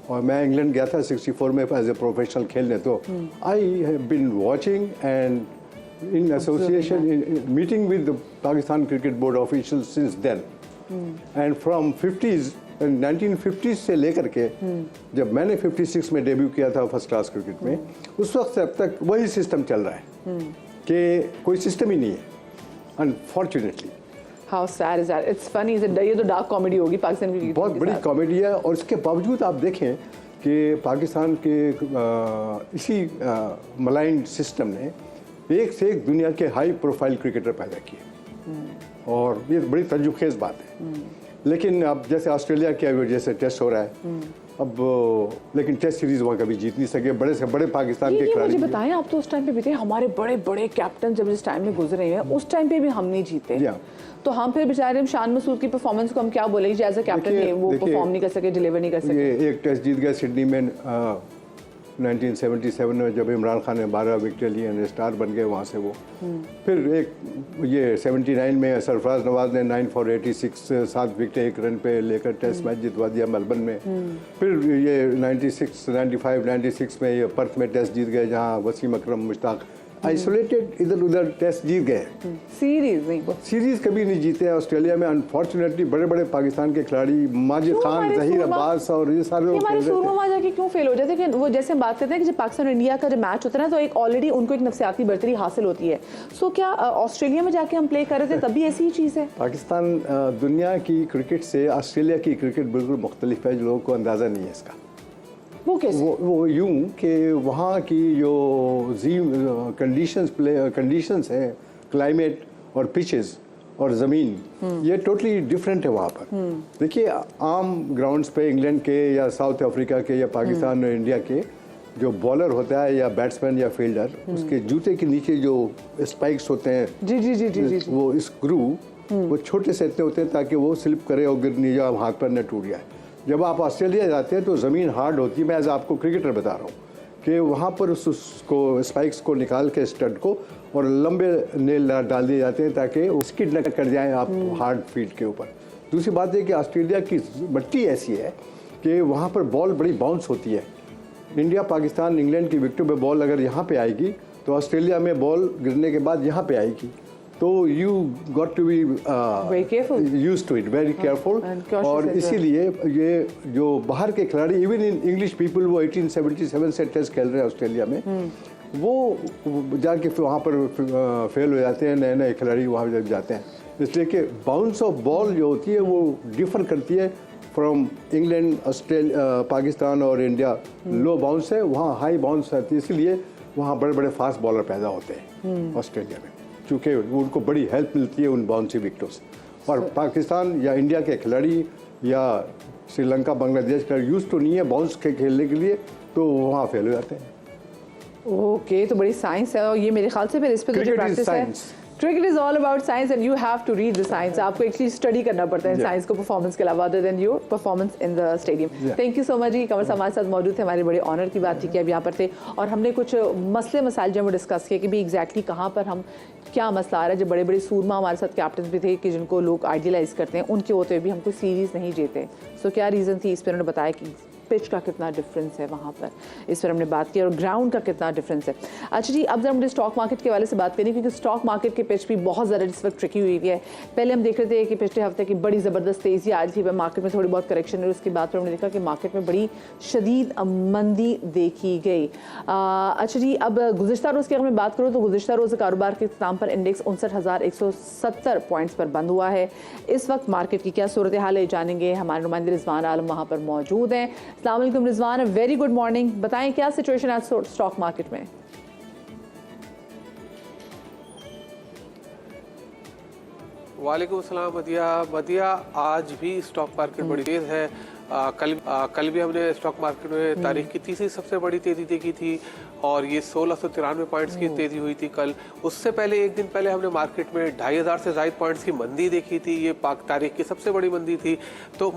और मैं इंग्लैंड गया था 64 में एज ए प्रोफेशनल खेलने। तो I have been watching and in association, in meeting with the Pakistan Cricket Board officials since then. And from 50s, 1950s से लेकर के जब मैंने 56 में डेब्यू किया था फर्स्ट क्लास क्रिकेट में, उस वक्त से अब तक वही सिस्टम चल रहा है कि कोई सिस्टम ही नहीं है, unfortunately. How sad is that? It's funny. ये तो डार्क कॉमेडी होगी पाकिस्तान की। बहुत बड़ी कॉमेडी है और इसके बावजूद आप देखें कि पाकिस्तान के इसी मलाइन सिस्टम ने एक से एक दुनिया के हाई प्रोफाइल क्रिकेटर पैदा किए और ये बड़ी तजुर्बेज़ बात है। लेकिन अब जैसे ऑस्ट्रेलिया की वजह से टेस्ट हो रहा है अब, लेकिन टेस्ट सीरीज वहाँ कभी जीत नहीं सके बड़े से बड़े पाकिस्तान के खिलाड़ी। मुझे बताएं, आप तो उस टाइम पे भी थे, हमारे बड़े बड़े कैप्टन जब इस टाइम में गुजरे हैं उस टाइम पे भी हम नहीं जीते। तो हम फिर बेचारे हम शान मसूद की परफॉर्मेंस को हम क्या बोलेंगे, एज अ कैप्टन वो परफॉर्म नहीं कर सके, डिलीवर नहीं कर सके। ये एक टेस्ट जीत गया सिडनी में 1977 में जब इमरान खान ने 12 विकेट लिए एंड स्टार बन गए वहाँ से वो। फिर एक ये 79 में सरफराज नवाज ने 9 for 86 7 विकेट 1 रन पे लेकर टेस्ट मैच जितवा दिया मेलबर्न में। फिर ये 96 95 96 में ये पर्थ में टेस्ट जीत गए जहाँ वसीम अकरम मुश्ताक आइसोलेटेड इधर उधर टेस्ट जीत गए। सीरीज नहीं, सीरीज कभी नहीं जीते अऑस्ट्रेलिया में। अनफॉर्चुनेटली बड़े बड़े पाकिस्तान के खिलाड़ी माजिद खान, जहीर अब्बास और ये सारे हमारे सूरमा जाके क्यों फेल हो जाते हैं। वो जैसे हम बात करते हैं कि जब पाकिस्तान और इंडिया का जब मैच होता है ना तो एक ऑलरेडी उनको एक नफसियाती बर्तरी हासिल होती है। सो क्या ऑस्ट्रेलिया में जाके हम प्ले कर रहे थे तब भी ऐसी ही चीज़ है? पाकिस्तान दुनिया की क्रिकेट से ऑस्ट्रेलिया की क्रिकेट बिल्कुल मुख्तलिफ है, लोगों को अंदाज़ा नहीं है इसका। वो कैसे? वो यूं कि वहाँ की जो कंडीशंस हैं, क्लाइमेट और पिचेस और ज़मीन, ये टोटली डिफरेंट है वहाँ पर। देखिए आम ग्राउंड्स पे इंग्लैंड के या साउथ अफ्रीका के या पाकिस्तान और इंडिया के जो बॉलर होता है या बैट्समैन या फील्डर, उसके जूते के नीचे जो स्पाइक्स होते हैं, जी जी जी जी जी, वो स्क्रू वो छोटे से इतने होते हैं ताकि वो स्लिप करे और गिर नहीं जाए, हाथ पर न टूट जाए। जब आप ऑस्ट्रेलिया जाते हैं तो ज़मीन हार्ड होती है। मैं एज आपको क्रिकेटर बता रहा हूँ कि वहाँ पर उसको स्पाइक्स को निकाल के स्टड को और लंबे नेल डाल दिए जाते हैं ताकि स्किड न कर जाए आप हार्ड फील्ड के ऊपर। दूसरी बात है कि ऑस्ट्रेलिया की मिट्टी ऐसी है कि वहाँ पर बॉल बड़ी बाउंस होती है। इंडिया पाकिस्तान इंग्लैंड की विकेटों पे बॉल अगर यहाँ पे आएगी तो ऑस्ट्रेलिया में बॉल गिरने के बाद यहाँ पे आएगी। तो you got to be used to it, very careful. और इसीलिए ये जो बाहर के खिलाड़ी, इवन इन इंग्लिश पीपल, वो 1877 से टेस्ट खेल रहे हैं ऑस्ट्रेलिया में, वो जाके वहाँ पर फेल हो जाते हैं। नए नए खिलाड़ी वहाँ जब जाते हैं, इसलिए कि बाउंस ऑफ बॉल जो होती है वो डिफर करती है फ्रॉम इंग्लैंड, ऑस्ट्रेलिया, पाकिस्तान और इंडिया। लो बाउंस है, वहाँ हाई बाउंस आती है, इसलिए वहाँ बड़े बड़े फास्ट बॉलर पैदा होते हैं ऑस्ट्रेलिया में, क्योंकि उनको बड़ी हेल्प मिलती है उन बाउंसी विकेटों से। और पाकिस्तान या इंडिया के खिलाड़ी या श्रीलंका, बांग्लादेश का यूज़ तो नहीं है बाउंस के खेलने के लिए, तो वहाँ फेल हो जाते हैं। ओके, तो बड़ी साइंस है और ये मेरे ख्याल से फिर इस पर जो प्रैक्टिस है, cricket is all about science and you have to read the science. आपको एक्चुअली स्टडी करना पड़ता है साइंस को परफॉर्मेंस के अलावा, other than your performance in the stadium. Thank you so much जी, कमर साहब हमारे साथ मौजूद थे, हमारे बड़े ऑनर की बात थी कि अब यहाँ पर थे और हमने कुछ मसले मसाइल जो वो डिस्कस किए कि भी एग्जैक्टली कहाँ पर हम क्या मसला आ रहा है। जब बड़े बड़े सूरमा हमारे साथ कैप्टन भी थे कि जिनको लोग आइडियलाइज करते हैं, उनके होते हुए भी हम कोई सीरीज़ नहीं जीते। सो क्या रीज़न थी, इस पर उन्होंने बताया कि पिच का कितना डिफरेंस है वहाँ पर, इस पर हमने बात की, और ग्राउंड का कितना डिफरेंस है। अच्छा जी, अब जब हमने स्टॉक मार्केट के हवाले से बात करें, क्योंकि स्टॉक मार्केट की पिच भी बहुत ज़्यादा इस वक्त ट्रिकी हुई है। पहले हम देख रहे थे कि पिछले हफ्ते की बड़ी ज़बरदस्त तेज़ी आ रही थी, मार्केट में थोड़ी बहुत करेक्शन है, उसके बाद फिर हमने देखा कि मार्केट में बड़ी शदीद मंदी देखी गई। अच्छा जी, अब गुज़िश्ता रोज़ की अगर मैं बात करूँ तो गुज़िश्ता रोज़ कारोबार के इख्तिताम पर इंडेक्स 59,170 पॉइंट्स पर बंद हुआ है। इस वक्त मार्केट की क्या सूरत हाल है जानेंगे, हमारे नुमाइंदे रिजवान आलम वहाँ पर मौजूद हैं। अस्सलाम वालेकुम रिजवान, वेरी गुड मॉर्निंग। बताएं क्या सिचुएशन है स्टॉक मार्केट में? वालेकुम अस्सलाम बदिया। आज भी स्टॉक मार्केट बड़ी तेज़ है कल भी हमने स्टॉक मार्केट में तारीख की तीसरी सबसे बड़ी तेजी देखी थी और ये 1693 पॉइंट्स की तेजी हुई थी कल। उससे पहले एक दिन पहले हमने मार्केट में 2500 से ज़ायद पॉइंट्स की मंदी देखी थी, ये तारीख की सबसे बड़ी मंदी थी। तो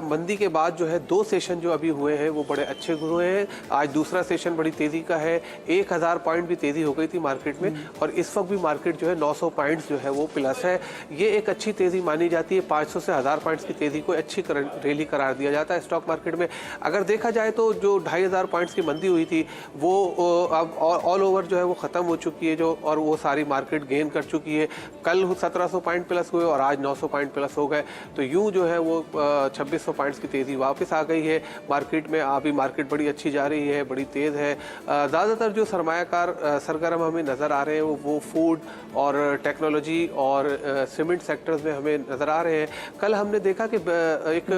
मंदी के बाद जो है 2 सेशन जो अभी हुए हैं वो बड़े अच्छे हुए हैं। आज दूसरा सेशन बड़ी तेज़ी का है, 1000 पॉइंट भी तेज़ी हो गई थी मार्केट में और इस वक्त भी मार्केट जो है 900 पॉइंट्स जो है वो प्लस है। ये एक अच्छी तेज़ी मानी जाती है। 500 से 1000 पॉइंट्स की तेज़ी को अच्छी रैली करार दिया जाता है स्टॉक मार्केट में। अगर देखा जाए तो जो 2500 पॉइंट्स की मंदी हुई थी वो अब ऑल ओवर जो है वो ख़त्म हो चुकी है जो, और वो सारी मार्केट गेन कर चुकी है। कल 1700 पॉइंट प्लस हुए और आज 900 पॉइंट प्लस हो गए। तो यूँ जो है वो 2600 पॉइंट्स की तेज़ी वापस आ गई है मार्केट में। अभी मार्केट बड़ी अच्छी जा रही है, बड़ी तेज़ है। ज़्यादातर जो सरमायाकार सरगर्म हमें नज़र आ रहे हैं वो फूड और टेक्नोलॉजी और सीमेंट सेक्टर्स में हमें नज़र आ रहे हैं। कल हमने देखा कि एक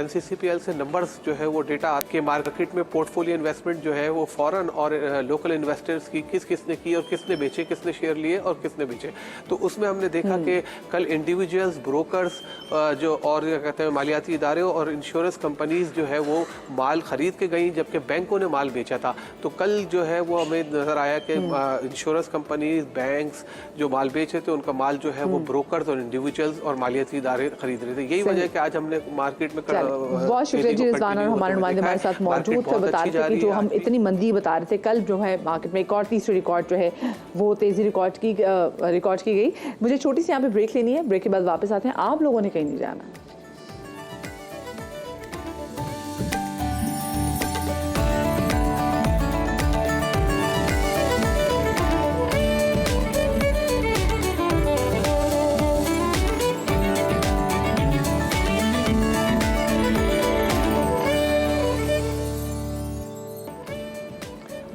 NCCPL से नंबर्स जो है वो डेटा के मार्केट में पोर्टफोलियो इन्वेस्टमेंट जो है वो फॉरेन और लोकल इन्वेस्टर्स की किसने की और किसने बेचे, किसने शेयर लिए और किसने बेचे। तो उसमें हमने देखा कि कल इंडिविजुअल्स, ब्रोकर्स जो और क्या कहते हैं मालियाती इदारे और इंश्योरेंस कंपनीज जो है वो माल खरीद के गई जबकि बैंकों ने माल बेचा था। तो कल जो है वो हमें नज़र आया कि इंश्योरेंस कंपनीज, बैंक्स जो माल बेच रहे थे उनका माल जो है वो ब्रोकर्स और इंडिविजुअल्स और मालियाती इदारे खरीद रहे थे। यही वजह है कि आज हमने मार्केट में बहुत शुक्रिया जी रिजवान, और हमारे नुमाइंदे हमारे साथ मौजूद थे, बता रहे थे कि जो हम इतनी मंदी बता रहे थे कल जो है मार्केट में एक और तीसरी रिकॉर्ड जो है वो तेजी रिकॉर्ड की गई। मुझे छोटी सी यहाँ पे ब्रेक लेनी है, ब्रेक के बाद वापस आते हैं। आप लोगों ने कहीं नहीं जाना।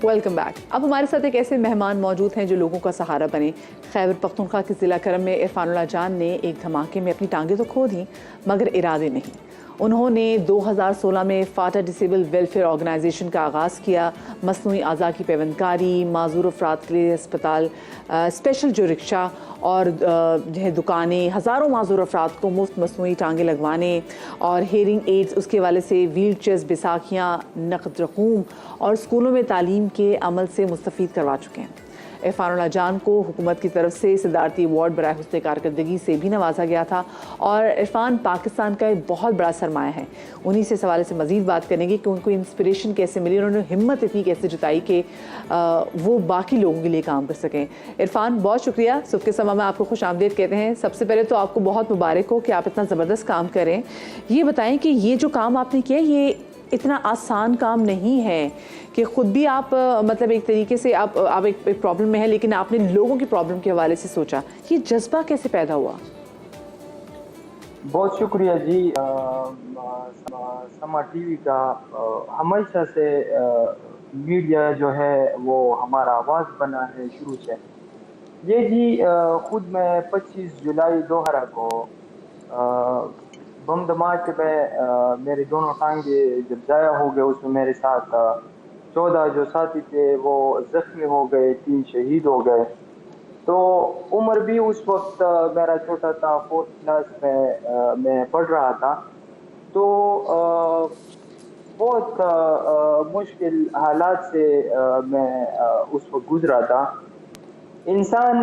Welcome back. अब हमारे साथ एक ऐसे मेहमान मौजूद हैं जो लोगों का सहारा बने। खैबर पख्तूनख्वा के ज़िला करम में इरफानुल्लाह जान ने एक धमाके में अपनी टांगें तो खो दी मगर इरादे नहीं। उन्होंने 2016 में फाटा डिसेबल वेलफेयर ऑर्गेनाइजेशन का आगाज़ किया। मसनूई आज़ा की पेवंदकारी, माजूर अफराद के लिए अस्पताल, स्पेशल जो रिक्शा और जो है दुकानें, हज़ारों माजूर अफराद को मुफ्त मसनूई टांगे लगवाने और हेयरिंग एड्स, उसके वाले से व्हील चेयर्स, बैसाखियाँ, नकद रकूम और स्कूलों में तालीम के अमल से मुस्तफ़ीद करवा चुके हैं। इरफानुल्लाह जान को हुकूमत की तरफ से सदारती अवार्ड बराए हुस्न कारकर्दगी से भी नवाजा गया था और इरफान पाकिस्तान का एक बहुत बड़ा सरमाया है। उन्हीं से सवाल से मज़ीद बात करेंगे कि उनको इंस्पिरेशन कैसे मिली, उन्होंने हिम्मत इतनी कैसे जुटाई कि वो बाकी लोगों के लिए काम कर सकें। इरफान, बहुत शुक्रिया। सुबह के समय में आपको खुश आमदीद कहते हैं। सबसे पहले तो आपको बहुत मुबारक हो कि आप इतना ज़बरदस्त काम करें। ये बताएँ कि ये जो काम आपने किया ये इतना आसान काम नहीं है कि ख़ुद भी आप मतलब एक तरीके से आप एक प्रॉब्लम में है लेकिन आपने लोगों की प्रॉब्लम के हवाले से सोचा। ये जज्बा कैसे पैदा हुआ? बहुत शुक्रिया जी। समा टीवी का हमेशा से मीडिया जो है वो हमारा आवाज़ बना है शुरू से। ये जी खुद मैं 25 जुलाई 2000 को बम धमाके में मेरे दोनों टांगे जब ज़ाया हो गए, उसमें मेरे साथ 14 जो साथी थे वो जख्मी हो गए, 3 शहीद हो गए। तो उम्र भी उस वक्त मेरा छोटा था, 4th क्लास में मैं पढ़ रहा था। तो बहुत मुश्किल हालात से मैं उस वक्त गुजरा था। इंसान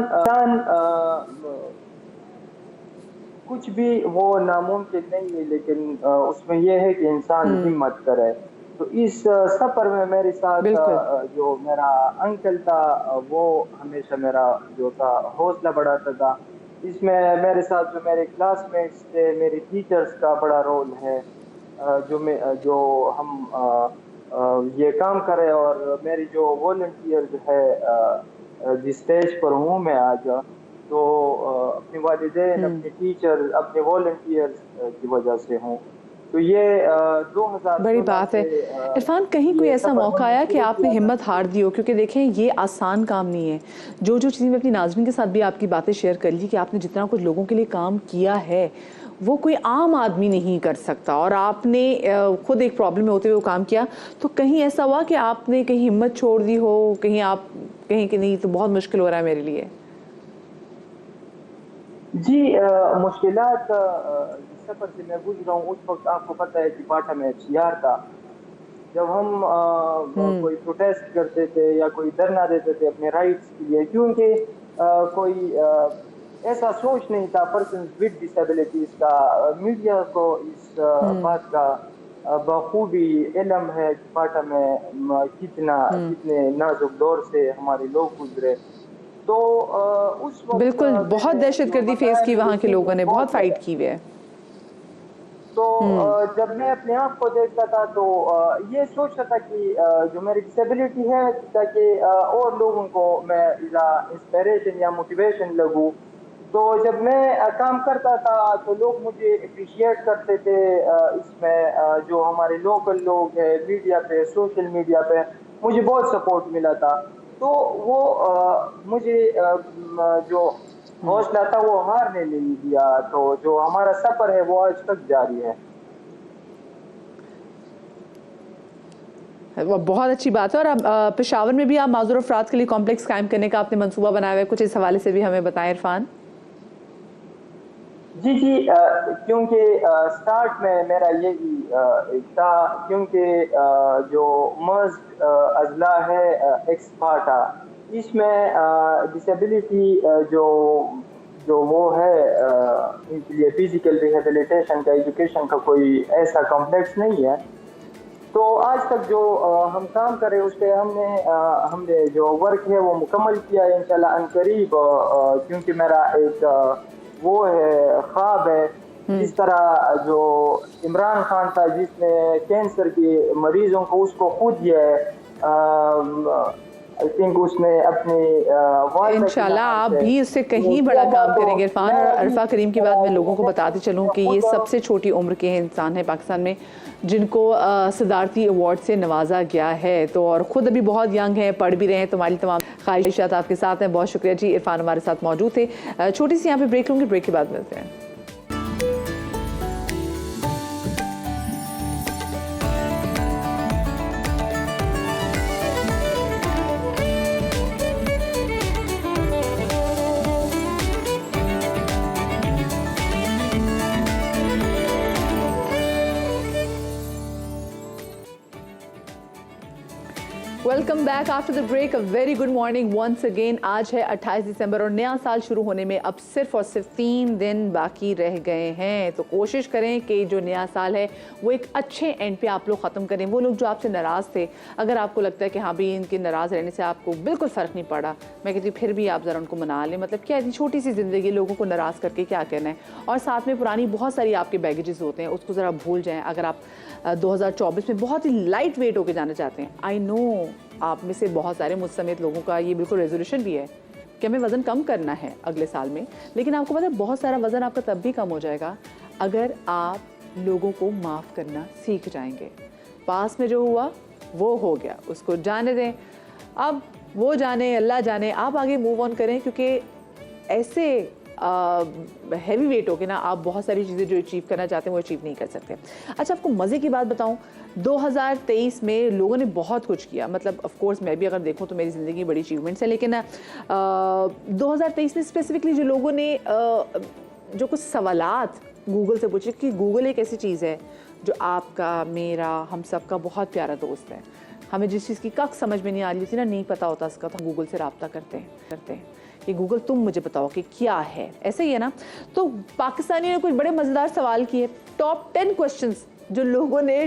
कुछ भी वो नामुमकिन नहीं है, लेकिन उसमें यह है कि इंसान हिम्मत करे। तो इस सफ़र में मेरे साथ जो मेरा अंकल था वो हमेशा मेरा जो था हौसला बढ़ाता था। इसमें मेरे साथ जो मेरे क्लासमेट्स थे, मेरे टीचर्स का बड़ा रोल है जो हम ये काम करें। और मेरी जो वॉलंटियर जो है जिस स्टेज पर हूँ मैं आज, तो अपने वालिदैन, अपने टीचर, अपने वॉलंटियर्स की वजह से हूँ। तो ये 2000 बड़ी बात है। इरफान, कहीं कोई ऐसा मौका आया कि आपने हिम्मत हार दी हो? क्योंकि देखें ये आसान काम नहीं है। जो चीज़ मैं अपनी नाज़रीन के साथ भी आपकी बातें शेयर कर ली कि आपने जितना कुछ लोगों के लिए काम किया है वो कोई आम आदमी नहीं कर सकता और आपने खुद एक प्रॉब्लम में होते हुए वो काम किया। तो कहीं ऐसा हुआ कि आपने कहीं हिम्मत छोड़ दी हो, कहीं आप कहीं कि नहीं तो बहुत मुश्किल हो रहा है मेरे लिए? जी मुश्किलात सफर से मैं गुजरा हूँ, उस वक्त आपको पता है कि पाटा में HCR था। जब हम कोई प्रोटेस्ट करते थे या कोई धरना देते थे अपने राइट्स के लिए, क्योंकि कोई ऐसा सोच नहीं था पर्सन विद डिसेबिलिटीज का। मीडिया को इस बात का बखूबी इल्म है कि पाटा में कितने नाजुक दौर से हमारे लोग गुजरे। तो उस वक्त बिल्कुल बहुत दहशतगर्दी फेस की वहाँ के लोगों ने, बहुत फाइट की हुई है। तो जब मैं अपने आप को देखता था तो ये सोचता था कि जो मेरी डिसेबिलिटी है, ताकि और लोगों को मैं इंस्पिरेशन या मोटिवेशन लगूं। तो जब मैं काम करता था तो लोग मुझे अप्रिशिएट करते थे। इसमें जो हमारे लोकल लोग हैं, मीडिया पे, सोशल मीडिया पे मुझे बहुत सपोर्ट मिला था। तो वो मुझे जो हौसला था वो हारने नहीं दिया। तो जो हमारा सफर है वो आज तक जारी है। वो बहुत अच्छी बात है। और अब पेशावर में भी आप माजूर अफराद के लिए कॉम्प्लेक्स कायम करने का आपने मंसूबा बनाया हुआ है, कुछ इस हवाले से भी हमें बताएं इरफान। जी, क्योंकि स्टार्ट में मेरा यही था, क्योंकि जो मर्ज अजला है एक्स पाटा, इसमें डिसेबिलिटी जो वो है इनके लिए फिजिकल रिहेबिलिटेशन का, एजुकेशन का कोई ऐसा कॉम्प्लेक्स नहीं है। तो आज तक जो हम काम कर रहे हैं उस पर हमने जो वर्क है वो मुकम्मल किया है इंशाल्लाह अनकरीब। क्योंकि मेरा एक वो है ख्वाब है, जिस तरह जो इमरान खान था जिसने कैंसर के मरीजों को उसको खुद आई थिंक उसने अपनी इंशाल्लाह आप भी उससे कहीं बड़ा काम करेंगे इरफान। और अरफा करीम की बात मैं लोगों को बताती चलूँ कि ये सबसे छोटी उम्र के इंसान है पाकिस्तान में जिनको सदारती अवार्ड से नवाजा गया है। तो और ख़ुद अभी बहुत यंग है, पढ़ भी रहे हैं। तो हमारी तमाम ख्वाहिशात आपके साथ हैं। बहुत शुक्रिया जी, इरफान हमारे साथ मौजूद थे। छोटी सी यहाँ पे ब्रेक लूँगी, ब्रेक के बाद मिलते हैं। Welcome back after the break. A very good morning once again. आज है 28 दिसंबर और नया साल शुरू होने में अब सिर्फ और सिर्फ 3 दिन बाकी रह गए हैं। तो कोशिश करें कि जो नया साल है वो एक अच्छे एंड पे आप लोग ख़त्म करें। वो लोग जो आपसे नाराज़ थे, अगर आपको लगता है कि हाँ भी इनके नाराज़ रहने से आपको बिल्कुल फ़र्क नहीं पड़ा, मैं कहती हूँ फिर भी आप ज़रा उनको मना लें। मतलब क्या इतनी छोटी सी ज़िंदगी, लोगों को नाराज़ करके क्या करना है। और साथ में पुरानी बहुत सारी आपके बैगेजेस होते हैं, उसको ज़रा भूल जाएँ। अगर आप 2024 में बहुत ही लाइट वेट होकर जाना चाहते हैं, आई नो आप में से बहुत सारे मुझ समेत लोगों का ये बिल्कुल रेजोल्यूशन भी है कि हमें वज़न कम करना है अगले साल में। लेकिन आपको पता है बहुत सारा वज़न आपका तब भी कम हो जाएगा अगर आप लोगों को माफ़ करना सीख जाएंगे। पास में जो हुआ वो हो गया, उसको जाने दें। अब वो जाने, अल्लाह जाने, आप आगे मूव ऑन करें। क्योंकि ऐसे हैवी वेट हो के ना आप बहुत सारी चीज़ें जो अचीव करना चाहते हैं वो अचीव नहीं कर सकते। अच्छा, आपको मज़े की बात बताऊं, 2023 में लोगों ने बहुत कुछ किया। मतलब ऑफ कोर्स मैं भी अगर देखूं तो मेरी ज़िंदगी बड़ी अचीवमेंट्स है, लेकिन 2023 में स्पेसिफिकली जो लोगों ने जो कुछ सवालात गूगल से पूछे कि गूगल एक ऐसी चीज़ है जो आपका, मेरा, हम सब का बहुत प्यारा दोस्त है। हमें जिस चीज़ की कख समझ में नहीं आ रही थी ना, नहीं पता होता इसका, तो गूगल से रब्ता करते हैं कि गूगल तुम मुझे बताओ कि क्या है। ऐसे ही है ना। तो पाकिस्तानियों ने कुछ बड़े मज़ेदार सवाल किए। टॉप 10 क्वेश्चंस जो लोगों ने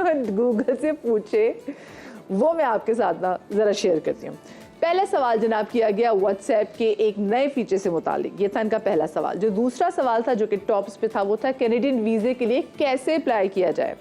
गूगल से पूछे वो मैं आपके साथ ना ज़रा शेयर करती हूँ। पहला सवाल जनाब किया गया व्हाट्सएप के एक नए फीचर से मुतालिक। ये था इनका पहला सवाल। जो दूसरा सवाल था जो कि टॉप्स पे था वो था कैनेडियन वीज़े के लिए कैसे अप्लाई किया जाए।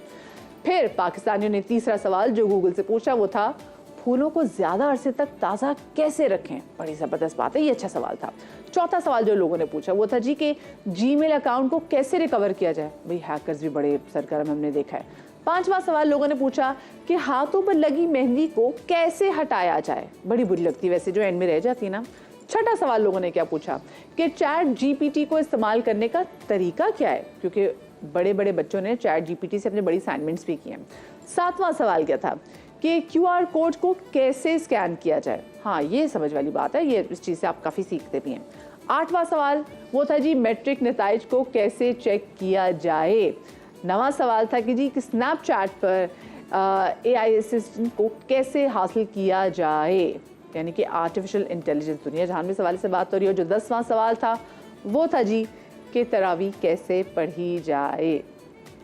फिर पाकिस्तानियों ने तीसरा सवाल जो गूगल से पूछा वो था फूलों को ज़्यादा अरसे तक ताज़ा कैसे रखें। बड़ी ज़बरदस्त बात है, ये अच्छा सवाल था। चौथा सवाल जो लोगों ने पूछा वो था जी कि जीमेल अकाउंट को कैसे रिकवर किया जाए। भाई हैकर्स भी बड़े सरगर्म हमने देखा है। पांचवा सवाल लोगों ने पूछा कि हाथों पर लगी मेहंदी को कैसे हटाया जाए। बड़ी बुरी लगती है वैसे जो एंड में रह जाती है ना। छठा सवाल लोगों ने क्या पूछा कि चैट जीपीटी को इस्तेमाल करने का तरीका क्या है, क्योंकि बड़े बड़े बच्चों ने चैट जीपीटी से अपने बड़ी असाइनमेंट्स भी किए हैं। सातवां सवाल क्या था कि QR कोड को कैसे स्कैन किया जाए। हाँ, ये समझ वाली बात है, ये इस चीज़ से आप काफ़ी सीखते भी हैं। 8वां सवाल वो था जी मैट्रिक नताइज को कैसे चेक किया जाए। 9वां सवाल था कि जी स्नैपचैट पर AI असिस्टेंट को कैसे हासिल किया जाए, यानी कि आर्टिफिशियल इंटेलिजेंस दुनिया जहान में सवाल से बात हो रही है। जो 10वां सवाल था वो था जी कि तरावी कैसे पढ़ी जाए।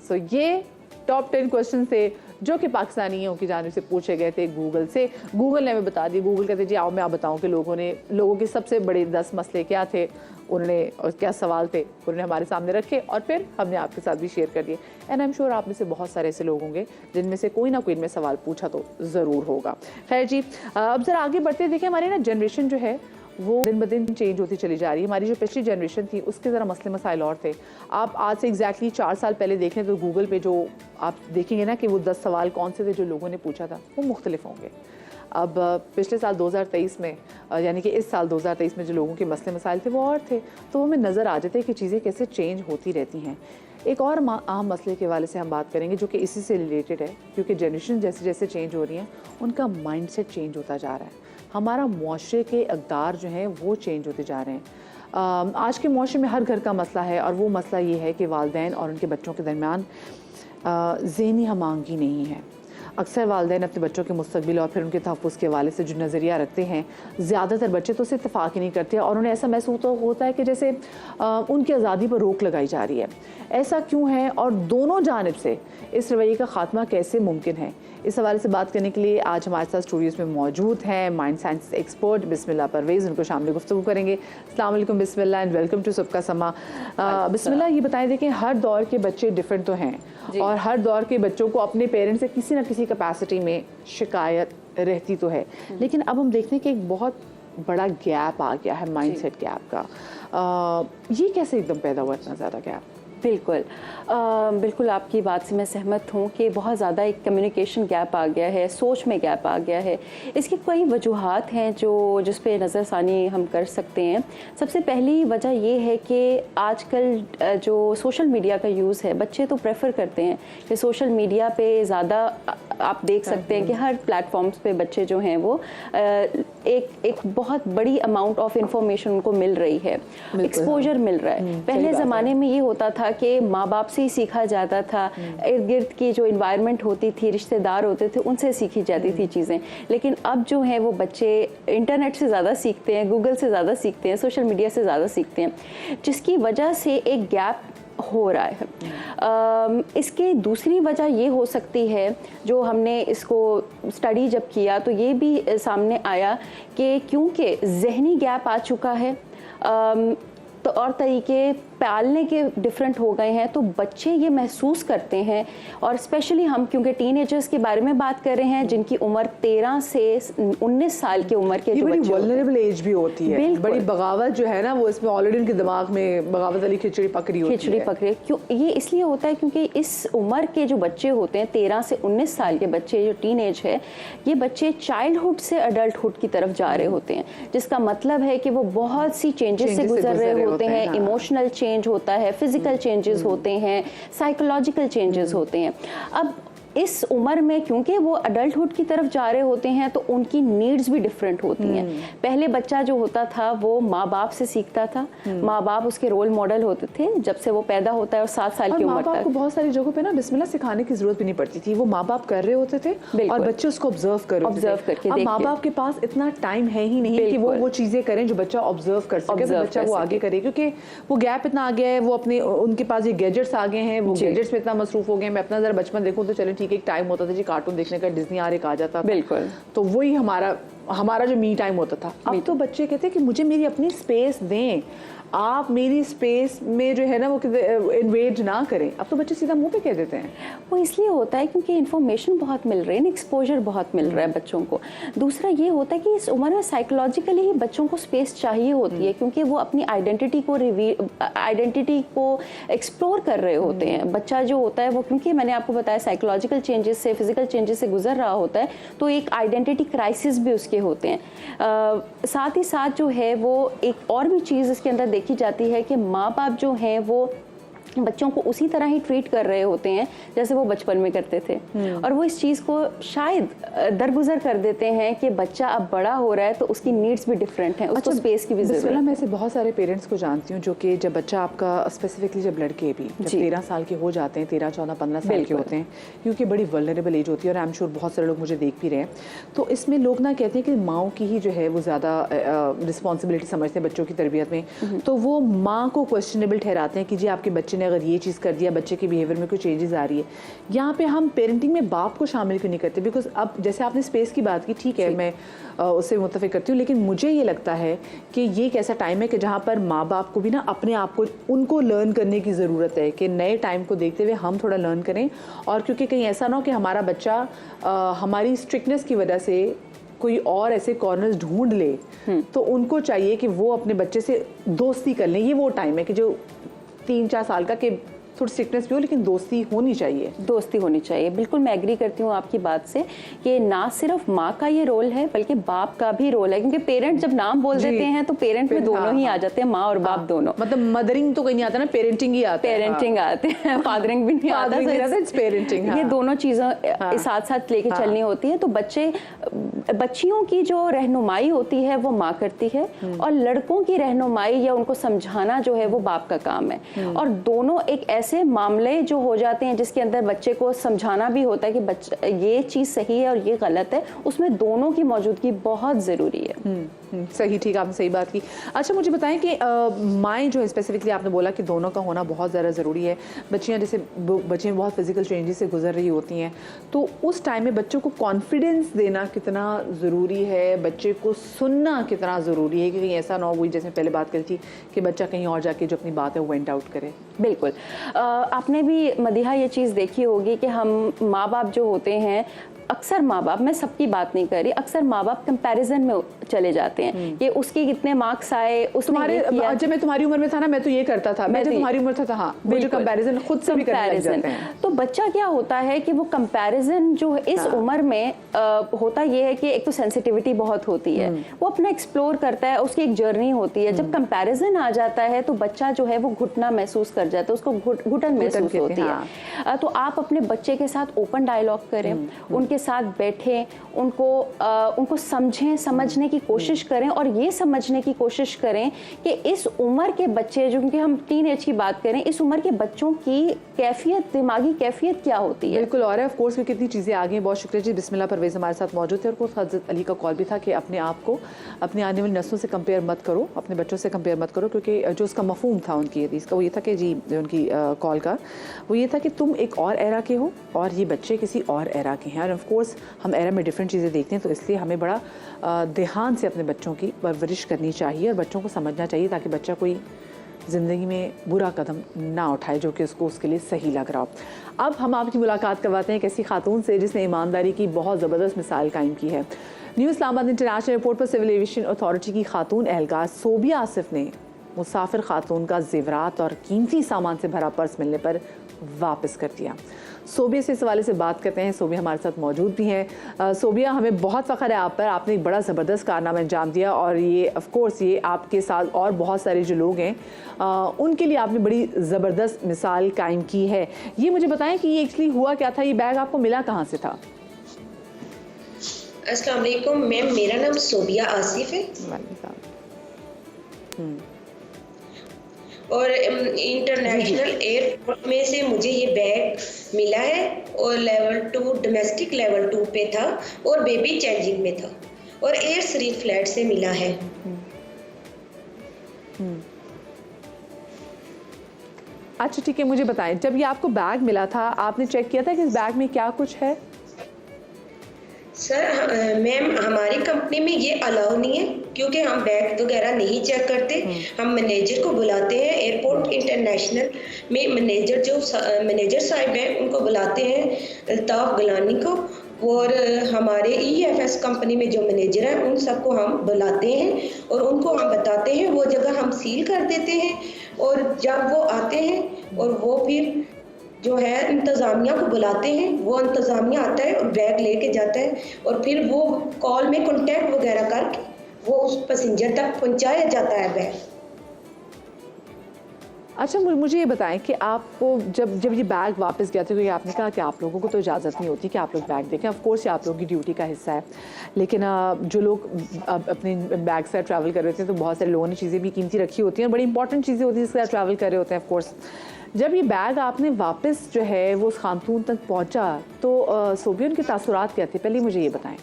सो ये टॉप 10 क्वेश्चन थे जो कि पाकिस्तानियों की जानिब से पूछे गए थे गूगल से। गूगल ने हमें बता दिया, गूगल कहते जी आओ मैं आप बताऊं कि लोगों के सबसे बड़े 10 मसले क्या थे, उन्होंने और क्या सवाल थे उन्होंने हमारे सामने रखे और फिर हमने आपके साथ भी शेयर कर दिए। एंड आई एम श्योर आप में से बहुत सारे ऐसे लोग होंगे जिनमें से कोई ना कोई इनमें सवाल पूछा तो ज़रूर होगा। खैर जी, अब ज़रा आगे बढ़ते देखें। हमारी ना जनरेशन जो है वो दिन ब दिन चेंज होती चली जा रही है। हमारी जो पिछली जनरेशन थी उसके ज़रा मसले मसाइल और थे। आप आज से एग्जैक्टली 4 साल पहले देख लें तो गूगल पे जो आप देखेंगे ना कि वो 10 सवाल कौन से थे जो लोगों ने पूछा था वो मुख्तलिफ होंगे। अब पिछले साल 2023 में यानी कि इस साल 2023 में जो लोगों के मसले मसाइल थे वो और थे, तो हमें नज़र आ जाते हैं कि चीज़ें कैसे चेंज होती रहती हैं। एक और अहम मसले के हवाले से हम बात करेंगे जो कि इसी से रिलेटेड है, क्योंकि जनरेशन जैसे जैसे चेंज हो रही हैं उनका माइंडसेट चेंज होता जा रहा है। हमारा मुआशरे के अक़दार जो हैं वो चेंज होते जा रहे हैं। आज के मुआशरे में हर घर का मसला है और वो मसला ये है कि वालिदैन और उनके बच्चों के दरमियान ज़हनी हमआहंगी नहीं है। अक्सर वालिदैन अपने बच्चों के मुस्तक़बिल और फिर उनके तहफ़्फ़ुज़ के हवाले से जो नज़रिया रखते हैं, ज़्यादातर बच्चे तो उससे इत्तेफ़ाक़ ही नहीं करते और उन्हें ऐसा महसूस होता है कि जैसे उनकी आज़ादी पर रोक लगाई जा रही है। ऐसा क्यों है और दोनों जानिब से इस रवैये का ख़ात्मा कैसे मुमकिन है, इस हवाले से बात करने के लिए आज हमारे साथ स्टूडियोज़ में मौजूद हैं माइंड साइंस एक्सपर्ट बिस्मिल्लाह परवेज़। उनको शामिल गुफ्तगू करेंगे। अस्सलाम वालेकुम बिस्मिल्लाह एंड वेलकम टू सबका समा। बिस्मिल्लाह, ये बताएं, देखें हर दौर के बच्चे डिफरेंट तो हैं और हर दौर के बच्चों को अपने पेरेंट्स से किसी न किसी कैपेसिटी में शिकायत रहती तो है, लेकिन अब हम देखते हैं कि एक बहुत बड़ा गैप आ गया है माइंडसेट गैप का। ये कैसे एकदम पैदा हुआ इतना ज़्यादा गैप? बिल्कुल आपकी बात से मैं सहमत हूँ कि बहुत ज़्यादा एक कम्युनिकेशन गैप आ गया है, सोच में गैप आ गया है। इसकी कई वजूहात हैं जिस पे नज़रसानी हम कर सकते हैं। सबसे पहली वजह ये है कि आजकल जो सोशल मीडिया का यूज़ है, बच्चे तो प्रेफर करते हैं कि सोशल मीडिया पे ज़्यादा आप देख सकते हैं कि हर प्लेटफॉर्म्स पे बच्चे जो हैं वो एक बहुत बड़ी अमाउंट ऑफ इंफॉर्मेशन उनको मिल रही है, एक्सपोजर मिल रहा है। पहले ज़माने में ये होता था कि माँ बाप से ही सीखा जाता था, इर्द गिर्द की जो इन्वायरमेंट होती थी, रिश्तेदार होते थे, उनसे सीखी जाती थी चीज़ें। लेकिन अब जो है वो बच्चे इंटरनेट से ज़्यादा सीखते हैं, गूगल से ज़्यादा सीखते हैं, सोशल मीडिया से ज़्यादा सीखते हैं, जिसकी वजह से एक गैप हो रहा है। इसकी दूसरी वजह ये हो सकती है, जो हमने इसको स्टडी जब किया तो ये भी सामने आया कि क्योंकि जहनी गैप आ चुका है तो और तरीके पालने के डिफरेंट हो गए हैं, तो बच्चे ये महसूस करते हैं। और स्पेशली हम क्योंकि टीनेजर्स के बारे में बात कर रहे हैं जिनकी उम्र 13 से 19 साल की उम्र के जो बच्चे वल्नरेबल एज भी होती है, बड़ी बगावत जो है ना वो इसमें ऑलरेडी उनके दिमाग में बगावत वाली खिचड़ी पकड़ी होती है। क्यों ये इसलिए होता है क्योंकि इस उम्र के जो बच्चे होते हैं 13 से 19 साल के बच्चे, जो टीनेज है, ये बच्चे चाइल्डहुड से अडल्टहुड की तरफ जा रहे होते हैं, जिसका मतलब है कि वो बहुत सी चेंजेस से गुजर रहे होते हैं। इमोशनल चेंज होता है, फिजिकल चेंजेस होते हैं, साइकोलॉजिकल चेंजेस होते हैं। अब इस उम्र में क्योंकि वो अडल्टहुड की तरफ जा रहे होते हैं तो उनकी नीड्स भी डिफरेंट होती हैं। पहले बच्चा जो होता था वो माँ बाप से सीखता था, माँ बाप उसके रोल मॉडल होते थे जब से वो पैदा होता है और 7 साल की उम्र तक। को बहुत सारी जगहों पे ना बिस्मिल्लाह सिखाने की जरूरत भी नहीं पड़ती थी, वो माँ बाप कर रहे होते थे और बच्चे उसको ऑब्जर्व करके। अब माँ बाप के पास इतना टाइम है ही नहीं कि वो चीजें करें जो बच्चा ऑब्जर्व कर सके, बच्चा वो आगे करे, क्योंकि वो गैप इतना आ गया है। वो अपने उनके पास ये गैजेट्स आ गए हैं, वो गैजेट्स में इतना मसरूफ हो गए। मैं अपना जरा बचपन देखूं तो चले ठीक है, एक टाइम होता था जी कार्टून देखने का, डिज्नी आर एक आ जाता था, बिल्कुल, तो वही हमारा जो मी टाइम होता था। अब तो बच्चे कहते हैं कि मुझे मेरी अपनी स्पेस दें, आप मेरी स्पेस में जो है ना वो इन्वेड ना करें। अब तो बच्चे सीधा मुंह पे कह देते हैं। वो इसलिए होता है क्योंकि इन्फॉर्मेशन बहुत मिल रही है, एक्सपोजर बहुत मिल रहा है बच्चों को। दूसरा ये होता है कि इस उम्र में साइकोलॉजिकली ही बच्चों को स्पेस चाहिए होती है, क्योंकि वो अपनी आइडेंटिटी को एक्सप्लोर कर रहे होते हैं। बच्चा जो होता है वो, क्योंकि मैंने आपको बताया साइकोलॉजिकल चेंजेस से, फिजिकल चेंजेस से गुजर रहा होता है, तो एक आइडेंटिटी क्राइसिस भी उसके होते हैं। साथ ही साथ जो है वो एक और भी चीज़ इसके अंदर देखी जाती है कि माँ बाप जो हैं वो बच्चों को उसी तरह ही ट्रीट कर रहे होते हैं जैसे वो बचपन में करते थे। और वो इस चीज़ को शायद दरगुजर कर देते हैं कि बच्चा अब बड़ा हो रहा है तो उसकी नीड्स भी डिफरेंट हैं, उसको स्पेस की भी ज़रूरत है। मैं ऐसे बहुत सारे पेरेंट्स को जानती हूँ जो कि जब बच्चा आपका स्पेसिफिकली जब लड़के भी जब 13 साल के हो जाते हैं, 13, 14, 15 साल के होते हैं, क्योंकि बड़ी वल्नरेबल एज होती है और आई एम श्योर बहुत सारे लोग मुझे देख भी रहे हैं, तो इसमें लोग ना कहते हैं कि माँओं की ही जो है वो ज़्यादा रिस्पॉन्सिबिलिटी समझते हैं बच्चों की तरबियत में, तो वो माँ को क्वेश्चनेबल ठहराते हैं कि जी आपके बच्चे ने अगर ये चीज़ कर दिया, बच्चे के बिहेवियर में कुछ चेंजेस आ रही है। यहाँ पे हम पेरेंटिंग में बाप को शामिल क्यों नहीं करते? बिकॉज अब जैसे आपने स्पेस की बात की, ठीक है, मैं उससे मुत्तफिक करती हूँ, लेकिन मुझे ये लगता है कि ये एक ऐसा टाइम है कि जहाँ पर माँ बाप को भी ना अपने आप को उनको लर्न करने की ज़रूरत है कि नए टाइम को देखते हुए हम थोड़ा लर्न करें, और क्योंकि कहीं ऐसा ना हो कि हमारा बच्चा हमारी स्ट्रिक्टनेस की वजह से कोई और ऐसे कॉर्नर्स ढूंढ ले, तो उनको चाहिए कि वो अपने बच्चे से दोस्ती कर लें। ये वो टाइम है कि जो 3-4 साल का कि थोड़ी स्ट्रिक्टनेस भी हो लेकिन दोस्ती होनी चाहिए। दोस्ती होनी चाहिए, बिल्कुल मैं एग्री करती हूँ आपकी बात से कि ना सिर्फ माँ का ये रोल है बल्कि बाप का भी रोल है, क्योंकि पेरेंट जब नाम बोल देते हैं तो पेरेंट में दोनों ही आ जाते हैं, माँ और बाप दोनों। मतलब मदरिंग तो कहीं नहीं आता ना, पेरेंटिंग ही आता है। पेरेंटिंग आते हैं, फादरिंग भी नहीं आता, पेरेंटिंग। ये दोनों चीज़ें साथ साथ लेके चलनी होती है। तो बच्चियों की जो रहनुमाई होती है वो माँ करती है, और लड़कों की रहनुमाई या उनको समझाना जो है वो बाप का काम है। और दोनों एक ऐसे मामले जो हो जाते हैं जिसके अंदर बच्चे को समझाना भी होता है कि बच्चा ये चीज़ सही है और ये गलत है, उसमें दोनों की मौजूदगी बहुत ज़रूरी है। सही, ठीक, आपने सही बात की। अच्छा मुझे बताएं कि माएँ जो है, स्पेसिफिकली आपने बोला कि दोनों का होना बहुत ज़्यादा ज़रूरी है। बच्चियाँ जैसे बच्चे बहुत फिजिकल चेंजेस से गुजर रही होती हैं, तो उस टाइम में बच्चों को कॉन्फिडेंस देना कितना ज़रूरी है, बच्चे को सुनना कितना ज़रूरी है कि कहीं ऐसा ना हो, वही जैसे पहले बात करी थी कि बच्चा कहीं और जाके जो अपनी बात है वो वेंट आउट करे। बिल्कुल, आपने भी मदीहा ये चीज़ देखी होगी कि हम माँ बाप जो होते हैं, अक्सर माँ बाप, मैं सबकी बात नहीं कर रही, अक्सर माँ बाप कंपैरिजन में चले जाते हैं कि उसके कितने मार्क्स आए, तुम्हारे जब मैं तुम्हारी उम्र में था ना मैं तो ये करता था, मैं जब तुम्हारी उम्र था हाँ, मुझे कंपैरिजन खुद से भी करने लग जाते हैं। तो बच्चा क्या होता है कि वो कंपैरिजन जो इस उम्र में होता ये है कि एक तो सेंसिटिविटी बहुत होती है, वो अपना एक्सप्लोर करता है, उसकी एक जर्नी होती है। जब कंपैरिजन आ जाता है तो बच्चा जो है वो घुटना महसूस कर जाता है, उसको घुटन महसूस होती है। तो आप अपने बच्चे के साथ ओपन डायलॉग करें, उनके साथ बैठें, उनको समझें, समझने की कोशिश करें, और ये समझने की कोशिश करें कि इस उम्र के बच्चे जो, क्योंकि हम टीन एज की बात करें, इस उम्र के बच्चों की कैफियत, दिमागी कैफियत क्या होती है। बिल्कुल, और ऑफ कोर्स कितनी चीज़ें आ गई। बहुत शुक्रिया जी, बिस्मिल्लाह परवेज़ हमारे साथ मौजूद थे। और कुछ हज़रत अली का कॉल भी था कि अपने आप को अपनी आने वाली नस्लों से कंपेयर मत करो, अपने बच्चों से कंपेयर मत करो, क्योंकि जो उसका मफहूम था उनकी हदीस का वो ये था कि जी, उनकी कॉल का वो ये था कि तुम एक और एरा के हो और ये बच्चे किसी और एरा के हैं। और ऑफ कोर्स हम एरा में डिफरेंट चीज़ें देखते हैं, तो इसलिए हमें बड़ा ध्यान से अपने बच्चों की परवरिश करनी चाहिए और बच्चों को समझना चाहिए ताकि बच्चा कोई ज़िंदगी में बुरा कदम ना उठाए जो कि उसको उसके लिए सही लग रहा हो। अब हम आपकी मुलाकात करवाते हैं एक ऐसी खातून से जिसने ईमानदारी की बहुत ज़बरदस्त मिसाल कायम की है। न्यू इस्लामाबाद इंटरनेशनल एयरपोर्ट पर सिविल एविएशन अथॉरिटी की खातून एहलकार सोबिया आसिफ ने मुसाफिर खातून का ज़ेवरात और कीमती सामान से भरा पर्स मिलने पर वापस कर दिया। सोबिया से इस हवाले से बात करते हैं। सोबिया हमारे साथ मौजूद भी हैं। सोबिया, हमें बहुत फ़ख्र है आप पर, आपने एक बड़ा ज़बरदस्त कारनामा अंजाम दिया और ये ऑफ कोर्स ये आपके साथ और बहुत सारे जो लोग हैं उनके लिए आपने बड़ी ज़बरदस्त मिसाल कायम की है। ये मुझे बताएं कि ये एक्चुअली हुआ क्या था, ये बैग आपको मिला कहाँ से था? अस्सलाम वालेकुम मैम, मेरा नाम सोबिया आसिफ है और इंटरनेशनल एयरपोर्ट में से मुझे ये बैग मिला है और लेवल 2 डोमेस्टिक लेवल 2 पे था और बेबी चेंजिंग में था और एयर शरीफ फ्लैट से मिला है। अच्छा ठीक है, मुझे बताएं, जब ये आपको बैग मिला था आपने चेक किया था कि इस बैग में क्या कुछ है? सर मैम, हमारी कंपनी में ये अलाउ नहीं है क्योंकि हम बैग वगैरह नहीं चेक करते। हम मैनेजर को बुलाते हैं, एयरपोर्ट इंटरनेशनल में मैनेजर साहिब हैं, उनको बुलाते हैं, अल्ताफ गलानी को, और हमारे EFS कंपनी में जो मैनेजर हैं उन सबको हम बुलाते हैं और उनको हम बताते हैं, वो जगह हम सील कर देते हैं। और जब वो आते हैं और वो फिर जो है इंतज़ामिया को बुलाते हैं, वो इंतज़ामिया आता है और बैग लेके जाता है और फिर वो कॉल में कॉन्टैक्ट वगैरह करके वो उस पैसेंजर तक पहुंचाया जाता है बैग। अच्छा, मुझे ये बताएं कि आपको जब ये बैग वापस गया था, क्योंकि आपने कहा कि आप लोगों को तो इजाज़त नहीं होती कि आप लोग बैग देखें, ऑफ कोर्स ये आप लोगों की ड्यूटी का हिस्सा है, लेकिन जो लोग अपने बैग से ट्रैवल कर रहे थे तो बहुत सारे लोगों ने चीज़ें भी कीमती रखी होती हैं और बड़ी इंपॉर्टेंट चीज़ें होती हैं जिसके साथ ट्रैवल कर रहे होते हैं ऑफ कोर्स। जब ये बैग आपने वापस जो है वो उस खातून तक पहुँचा तो सोबिया उनके तासुरात क्या थे, पहले मुझे ये बताएँ।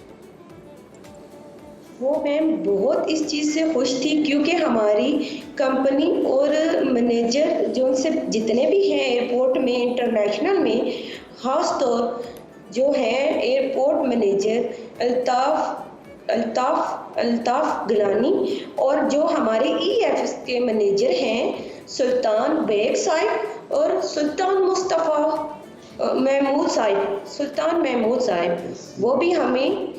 वो मैम बहुत इस चीज़ से खुश थी क्योंकि हमारी कंपनी और मैनेजर जो उनसे जितने भी हैं एयरपोर्ट में इंटरनेशनल में, ख़ास तौर जो है एयरपोर्ट मैनेजर अल्ताफ़ गिलानी और जो हमारे EFS के मैनेजर हैं सुल्तान बेग साहिब और सुल्तान महमूद साहिब, वो भी हमें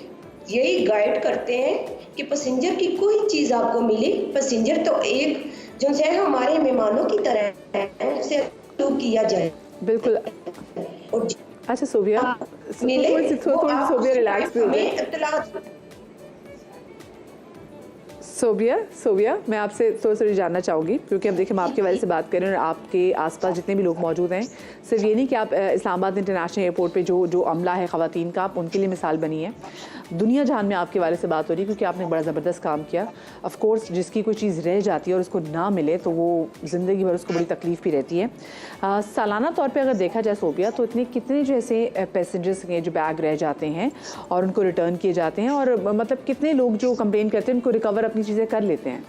यही गाइड करते हैं कि पैसेंजर की कोई चीज़ आपको मिले, पैसेंजर तो एक जो है हमारे मेहमानों की तरह है, उसे किया जाए। बिल्कुल। और अच्छा सोबिया, थोड़ी सोबिया रिलैक्स भी सोबिया मैं आपसे थोड़ी जानना चाहूँगी, क्योंकि अब देखिए हम आपके बारे से बात कर रहे हैं और आपके आसपास जितने भी लोग मौजूद हैं, सिर्फ ये नहीं कि आप इस्लामाबाद इंटरनेशनल एयरपोर्ट पे जो अमला है ख़वातीन का, आप उनके लिए मिसाल बनी है, दुनिया जहान में आपके बारे से बात हो रही है क्योंकि आपने बड़ा ज़बरदस्त काम किया। ऑफ कोर्स जिसकी कोई चीज़ रह जाती है और उसको ना मिले तो वो ज़िंदगी भर उसको बड़ी तकलीफ़ भी रहती है। सालाना तौर पे अगर देखा जाए सोबिया, तो कितने जो ऐसे पैसेंजर्स हैं जो बैग रह जाते हैं और उनको रिटर्न किए जाते हैं, और मतलब कितने लोग जो कंप्लेन करते हैं उनको रिकवर अपनी चीज़ें कर लेते हैं?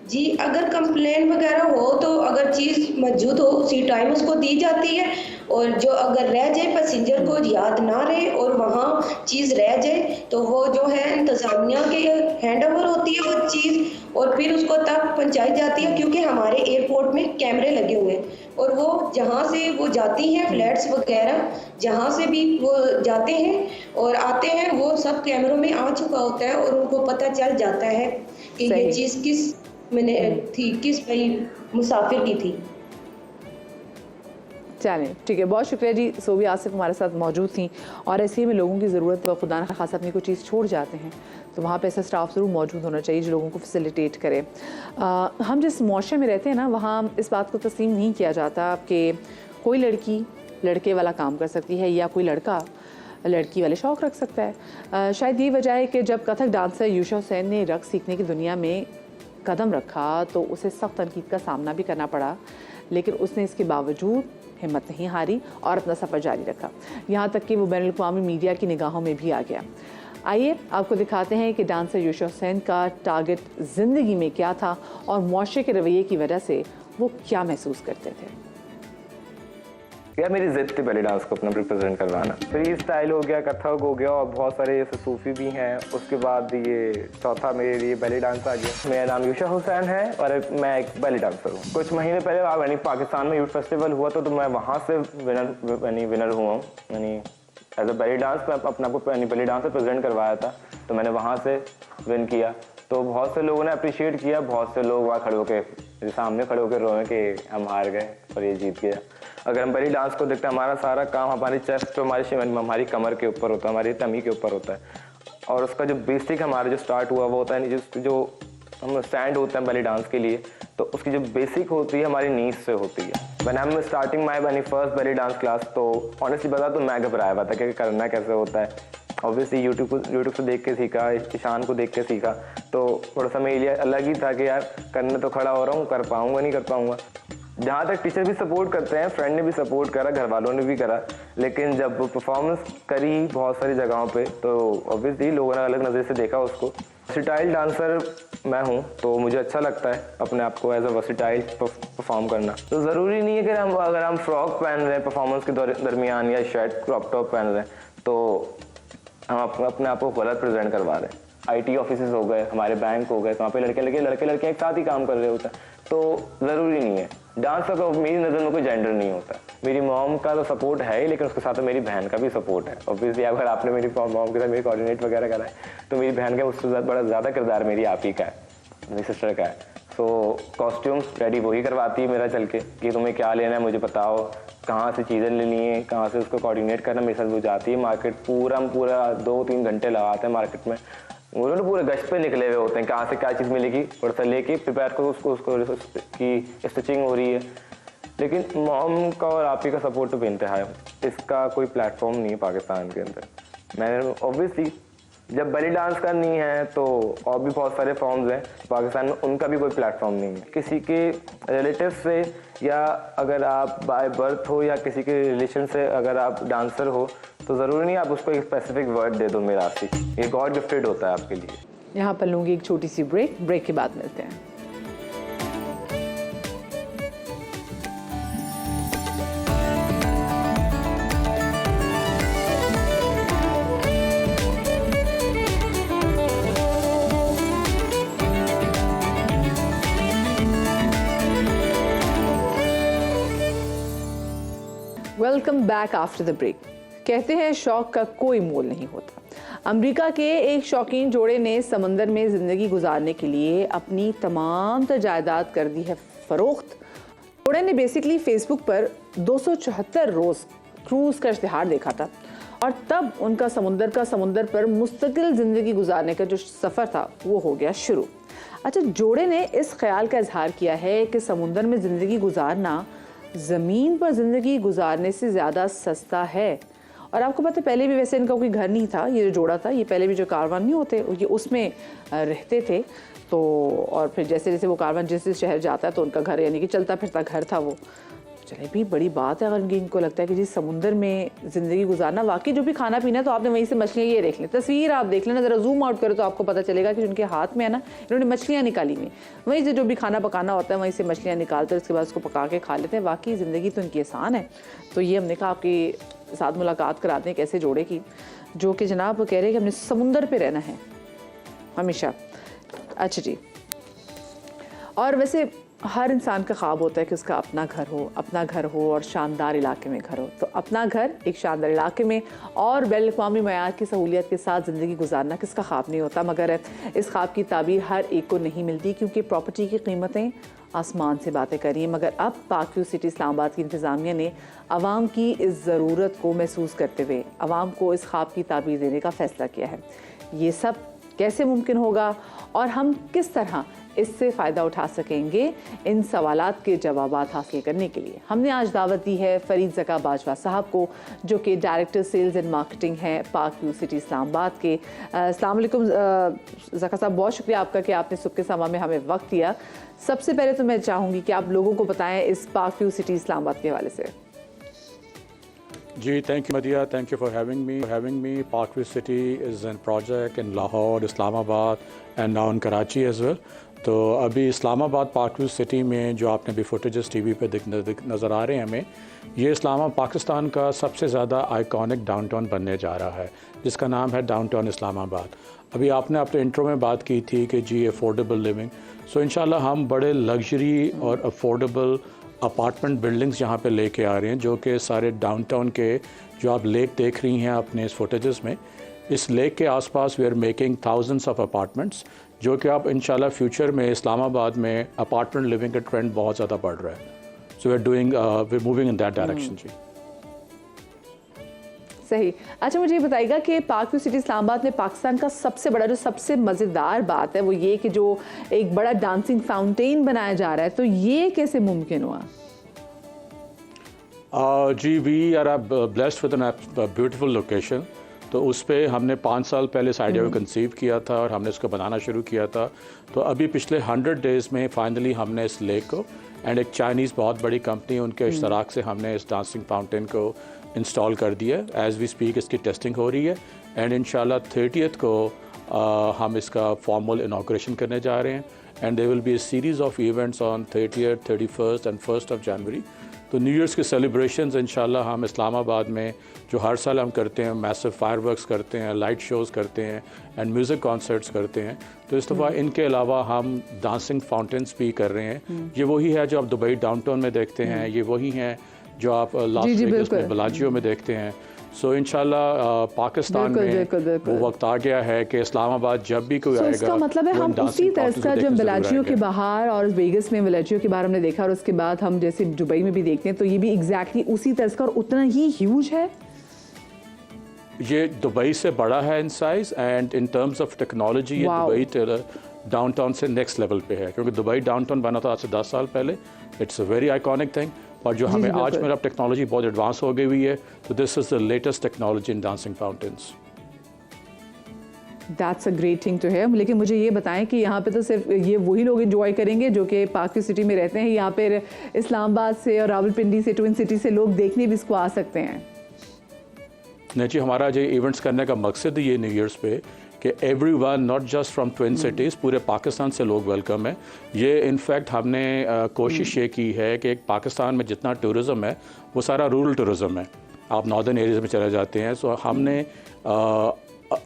जी, अगर कंप्लेन वगैरह हो तो अगर चीज़ मौजूद हो उसी टाइम उसको दी जाती है, और जो अगर रह जाए पैसेंजर को याद ना रहे और वहाँ चीज़ रह जाए तो वो जो है इंतज़ामिया के हैंड ओवर होती है वो चीज़ और फिर उसको तक पहुँचाई जाती है, क्योंकि हमारे एयरपोर्ट में कैमरे लगे हुए हैं और वो जहाँ से वो जाती हैं फ्लैट्स वगैरह जहाँ से भी वो जाते हैं और आते हैं वो सब कैमरों में आ चुका होता है और उनको पता चल जाता है कि ये चीज़ किस किस भाई मुसाफिर की थी। चलें ठीक है, बहुत शुक्रिया जी। सोबिया आसिफ हमारे साथ मौजूद थी और ऐसे ही में लोगों की ज़रूरत खुदा न खासा अपनी कोई चीज़ छोड़ जाते हैं तो वहाँ पे ऐसा स्टाफ ज़रूर मौजूद होना चाहिए जो लोगों को फैसिलिटेट करे। हम जिस मुआशरे में रहते हैं ना, वहाँ इस बात को तस्लीम नहीं किया जाता कि कोई लड़की लड़के वाला काम कर सकती है या कोई लड़का लड़की वाले शौक़ रख सकता है। शायद ये वजह है कि जब कथक डांसर यूशा हुसैन ने रक़्स सीखने की दुनिया में कदम रखा तो उसे सख्त तनकीद का सामना भी करना पड़ा, लेकिन उसने इसके बावजूद हिम्मत नहीं हारी और अपना सफ़र जारी रखा, यहाँ तक कि वो बैनुल अक़वामी मीडिया की निगाहों में भी आ गया। आइए आपको दिखाते हैं कि डांसर यूशा हुसैन का टारगेट ज़िंदगी में क्या था और मुआशरे के रवैये की वजह से वो क्या महसूस करते थे। यार मेरी जिद थी बैली डांस को अपना रिप्रेजेंट करवाना। फ्री स्टाइल हो गया, कथक हो गया और बहुत सारे जैसे सूफी भी हैं। उसके बाद ये चौथा मेरे लिए बैली डांस आ गया। मेरा नाम यूशा हुसैन है और मैं एक बैली डांसर हूँ। कुछ महीने पहले पाकिस्तान में यूथ फेस्टिवल हुआ तो मैं वहाँ से विनर हुआ हूँ। एज अ बैली डांस मैं अपना को बैली डांस प्रेजेंट करवाया था तो मैंने वहाँ से विन किया। तो बहुत से लोगों ने अप्रिशिएट किया, बहुत से लोग वहाँ खड़े होकर सामने खड़े होकर रोए कि हम हार गए और ये जीत गया। अगर हम बैली डांस को देखते हैं, हमारा सारा काम हमारी चेस्ट पे हमारी कमर के ऊपर होता है, हमारी टमी के ऊपर होता है और उसका जो बेसिक हमारा जो स्टार्ट हुआ वो होता है जो हम स्टैंड होते हैं बैली डांस के लिए, तो उसकी जो बेसिक होती है हमारी नीज से होती है। मैंने हम starting my first belly dance class तो ऑनेस्टली बता तो मैं घबराया हुआ था कि करना कैसे होता है। ऑब्वियसली यूट्यूब से देख के सीखा, ईशान को देख के सीखा, तो थोड़ा सा मेरे लिए अलग ही था कि यार करने तो खड़ा हो रहा हूँ, कर पाऊँगा नहीं कर पाऊँगा। जहाँ तक टीचर भी सपोर्ट करते हैं, फ्रेंड ने भी सपोर्ट करा, घर वालों ने भी करा, लेकिन जब परफॉर्मेंस करी बहुत सारी जगहों पे तो ऑब्वियसली लोगों ने अलग नज़र से देखा उसको। वर्सेटाइल डांसर मैं हूँ तो मुझे अच्छा लगता है अपने आप को एज अ वर्सेटाइल परफॉर्म करना। तो ज़रूरी नहीं है कि अगर हम फ्रॉक पहन रहे हैं परफॉर्मेंस के दरमियान या शर्ट क्रॉप टॉप पहन रहे हैं तो हम अपने आप को गलत प्रेजेंट करवा रहे हैं। IT ऑफिसेज हो गए, हमारे बैंक हो गए, वहाँ पे लड़के एक साथ ही काम कर रहे होते हैं, तो ज़रूरी नहीं है। डांस का मेरी नज़र में कोई जेंडर नहीं होता। मेरी मॉम का तो सपोर्ट है ही, लेकिन उसके साथ मेरी बहन का भी सपोर्ट है। ऑब्वियसली अगर आपने मेरी मॉम के साथ मेरी कोऑर्डिनेट वगैरह करा है तो मेरी बहन का उससे बड़ा ज़्यादा किरदार मेरी आप ही का है, मेरी सिस्टर का है। सो कॉस्ट्यूम्स रेडी वही करवाती है मेरा चल के कि तुम्हें क्या लेना है मुझे बताओ, कहाँ से चीज़ें लेनी है, कहाँ से उसको कोऑर्डिनेट करना, मेरे साथ वो जाती है मार्केट। पूरा 2-3 घंटे लगाते हैं मार्केट में वो लोग पूरे गश्त पे निकले हुए होते हैं, कहाँ से क्या चीज़ मिलेगी और से लेके प्रिपेयर करो उसको की स्टिचिंग हो रही है। लेकिन मॉम का और आप ही का सपोर्ट तो बेइंतहा है, इसका कोई प्लेटफॉर्म नहीं है पाकिस्तान के अंदर। मैंने ऑब्वियसली जब बेली डांस करनी है तो और भी बहुत सारे फॉर्म्स हैं पाकिस्तान में, उनका भी कोई प्लेटफॉर्म नहीं है। किसी के रिलेटिव से या अगर आप बाय बर्थ हो या किसी के रिलेशन से अगर आप डांसर हो तो ज़रूरी नहीं आप उसको एक स्पेसिफिक वर्ड दे दो मिरासी, ये गॉड गिफ्टेड होता है आपके लिए। यहाँ पर लूँगी एक छोटी सी ब्रेक के बाद मिलते हैं। Welcome back after the break. कहते हैं शौक का कोई मोल नहीं होता। अमेरिका के एक शौकीन जोड़े ने समंदर में ज़िंदगी गुजारने के लिए अपनी तमाम जायदाद कर दी है फरोख्त। जोड़े ने बेसिकली फेसबुक पर 274 रोज़ क्रूज़ का इश्तिहार देखा था और तब उनका समुंदर पर मुस्तकिल ज़िंदगी गुजारने का जो सफ़र था वो हो गया शुरू। अच्छा, जोड़े ने इस ख्याल का इजहार किया है कि समुंदर में ज़िंदगी गुजारना ज़मीन पर ज़िंदगी गुजारने से ज़्यादा सस्ता है। और आपको पता है पहले भी वैसे इनका कोई घर नहीं था, ये जो जोड़ा था ये पहले भी जो कारवान नहीं होते ये उसमें रहते थे। तो और फिर जैसे जैसे वो कारवान जिस शहर जाता है तो उनका घर यानी कि चलता फिरता घर था वो। चले भी बड़ी बात है अगर इनको लगता है कि जी समुंदर में ज़िंदगी गुजारना वाकई जो भी खाना पीना है तो आपने वहीं से मछलियाँ ये देख लें, तस्वीर आप देख लेना, ज़रा जूम आउट करो तो आपको पता चलेगा कि उनके हाथ में है ना इन्होंने मछलियाँ निकाली हुई, वहीं से जो भी खाना पकाना होता है वहीं से मछलियाँ निकालते हैं, उसके बाद उसको पका के खा लेते हैं। वाकई ज़िंदगी तो इनकी आसान है। तो ये हमने कहा आपके साथ मुलाकात कराते हैं कैसे जोड़े की, जो कि जनाब कह रहे हैं कि हमने समुंदर पर रहना है हमेशा। अच्छा जी, और वैसे हर इंसान का ख्वाब होता है कि उसका अपना घर हो और शानदार इलाके में घर हो। तो अपना घर एक शानदार इलाके में और बैनुल अक़वामी मयार की सहूलियत के साथ ज़िंदगी गुजारना किसका ख्वाब नहीं होता, मगर इस ख्वाब की ताबीर हर एक को नहीं मिलती क्योंकि प्रॉपर्टी की कीमतें आसमान से बातें कर रही हैं। मगर अब पाक व्यू सिटी इस्लामाबाद की इंतज़ामिया ने आवाम की इस ज़रूरत को महसूस करते हुए आवाम को इस ख्वाब की ताबीर देने का फ़ैसला किया है। ये सब कैसे मुमकिन होगा और हम किस तरह इससे फ़ायदा उठा सकेंगे, इन सवालात के जवाबात हासिल करने के लिए हमने आज दावत दी है फरीद ज़का बाजवा साहब को, जो कि डायरेक्टर सेल्स एंड मार्केटिंग हैं पाक व्यू सिटी इस्लामाबाद के। अस्सलाम वालेकुम ज़का साहब, बहुत शुक्रिया आपका कि आपने सुबह के समा में हमें वक्त दिया। सबसे पहले तो मैं चाहूँगी कि आप लोगों को बताएं इस पाक व्यू सिटी इस्लामाबाद के हवाले से। जी, thank you Madiha, thank you for having me. Pak view city is an project in Lahore, Islamabad and now in Karachi as well. तो अभी इस्लामाबाद पाक व्यू सिटी में जो आपने भी फुटेजेस टीवी पे नज़र आ रहे हैं हमें, ये इस्लामाबाद पाकिस्तान का सबसे ज़्यादा आइकॉनिक डाउनटाउन बनने जा रहा है जिसका नाम है डाउनटाउन इस्लामाबाद। अभी आपने अपने इंट्रो में बात की थी कि जी अफोर्डेबल लिविंग, सो इंशाल्लाह हम बड़े लग्जरी और अफोर्डेबल अपार्टमेंट बिल्डिंग्स यहाँ पे लेके आ रहे हैं, जो कि सारे डाउनटाउन के जो आप लेक देख रही हैं अपने इस फुटेजेस में, इस लेक के आसपास we are making thousands of apartments, जो कि आप इंशाल्लाह फ्यूचर में इस्लामाबाद में अपार्टमेंट लिविंग का ट्रेंड बहुत ज़्यादा बढ़ रहा है। So we are moving in that direction. जी सही। अच्छा, मुझे ये बताइएगा कि पाक व्यू सिटी इस्लामाबाद में पाकिस्तान का सबसे बड़ा जो सबसे मज़ेदार बात है वो ये कि जो एक बड़ा डांसिंग फाउंटेन बनाया जा रहा है, तो ये कैसे मुमकिन हुआ? जी, we are blessed with an beautiful location. तो उस पर हमने 5 साल पहले इस आइडिया को कंसीव किया था और हमने इसको बनाना शुरू किया था। तो अभी पिछले 100 डेज़ में फाइनली हमने इस लेक को एंड एक चाइनीज़ बहुत बड़ी कंपनी उनके इश्तराक से हमने इस डांसिंग फाउंटेन को इंस्टॉल कर दिया। एज़ वी स्पीक इसकी टेस्टिंग हो रही है एंड इंशाल्लाह 30th को हम इसका फॉर्मल इनॉग्रेशन करने जा रहे हैं and there will be a series of events on 30th, 31st and 1st of January. तो न्यू ईयर्स के सेलिब्रेशंस इंशाल्लाह हम इस्लामाबाद में जो हर साल हम करते हैं, मैसिव फायरवर्क्स करते हैं, लाइट शोज़ करते हैं एंड म्यूज़िक कॉन्सर्ट्स करते हैं। तो इस दफ़ा इनके अलावा हम डांसिंग फाउंटेन्स भी कर रहे हैं। ये वही है जो आप दुबई डाउनटाउन में देखते हैं, ये वही हैं जो आप लास वेगास में बेलाजियो में देखते हैं। सो इंशाल्लाह पाकिस्तान में वो वक्त आ गया है कि इस्लामाबाद जब भी कोई आएगा, इसका मतलब है हम उसी तर्ज का जो बेलाजियो के बाहर और वेगस में बेलाजियो के बाहर हमने देखा और उसके बाद हम जैसे दुबई में भी देखते हैं, तो ये भी एग्जैक्टली उसी तर्ज का और उतना ही ह्यूज है। ये दुबई से बड़ा है in size and in terms of technology ये दुबई डाउनटाउन से नेक्स्ट लेवल पे है, क्योंकि दुबई डाउनटाउन बना था आज से 10 साल पहले। It's a very iconic thing. और जो हमें आज में अब टेक्नोलॉजी बहुत एडवांस हो गई हुई है, तो this is the latest technology in dancing fountains. That's a great thing to hear. लेकिन मुझे ये बताएं कि यहाँ पे तो सिर्फ ये वही लोग इंजॉय करेंगे जो कि पाक सिटी में रहते हैं, यहाँ पे इस्लामाबाद से और रावलपिंडी से, ट्विन सिटी से लोग देखने भी इसको आ सकते हैं? नहीं जी, हमारा जो इवेंट्स करने का मकसद ये न्यू ईयर्स पे कि everyone not just from twin cities, पूरे पाकिस्तान से लोग वेलकम है। ये इनफैक्ट हमने कोशिश ये की है कि पाकिस्तान में जितना टूरिज़्म है वो सारा रूरल टूरिज़्म है। आप नॉर्दर्न एरियाज़ में चले जाते हैं, सो हमने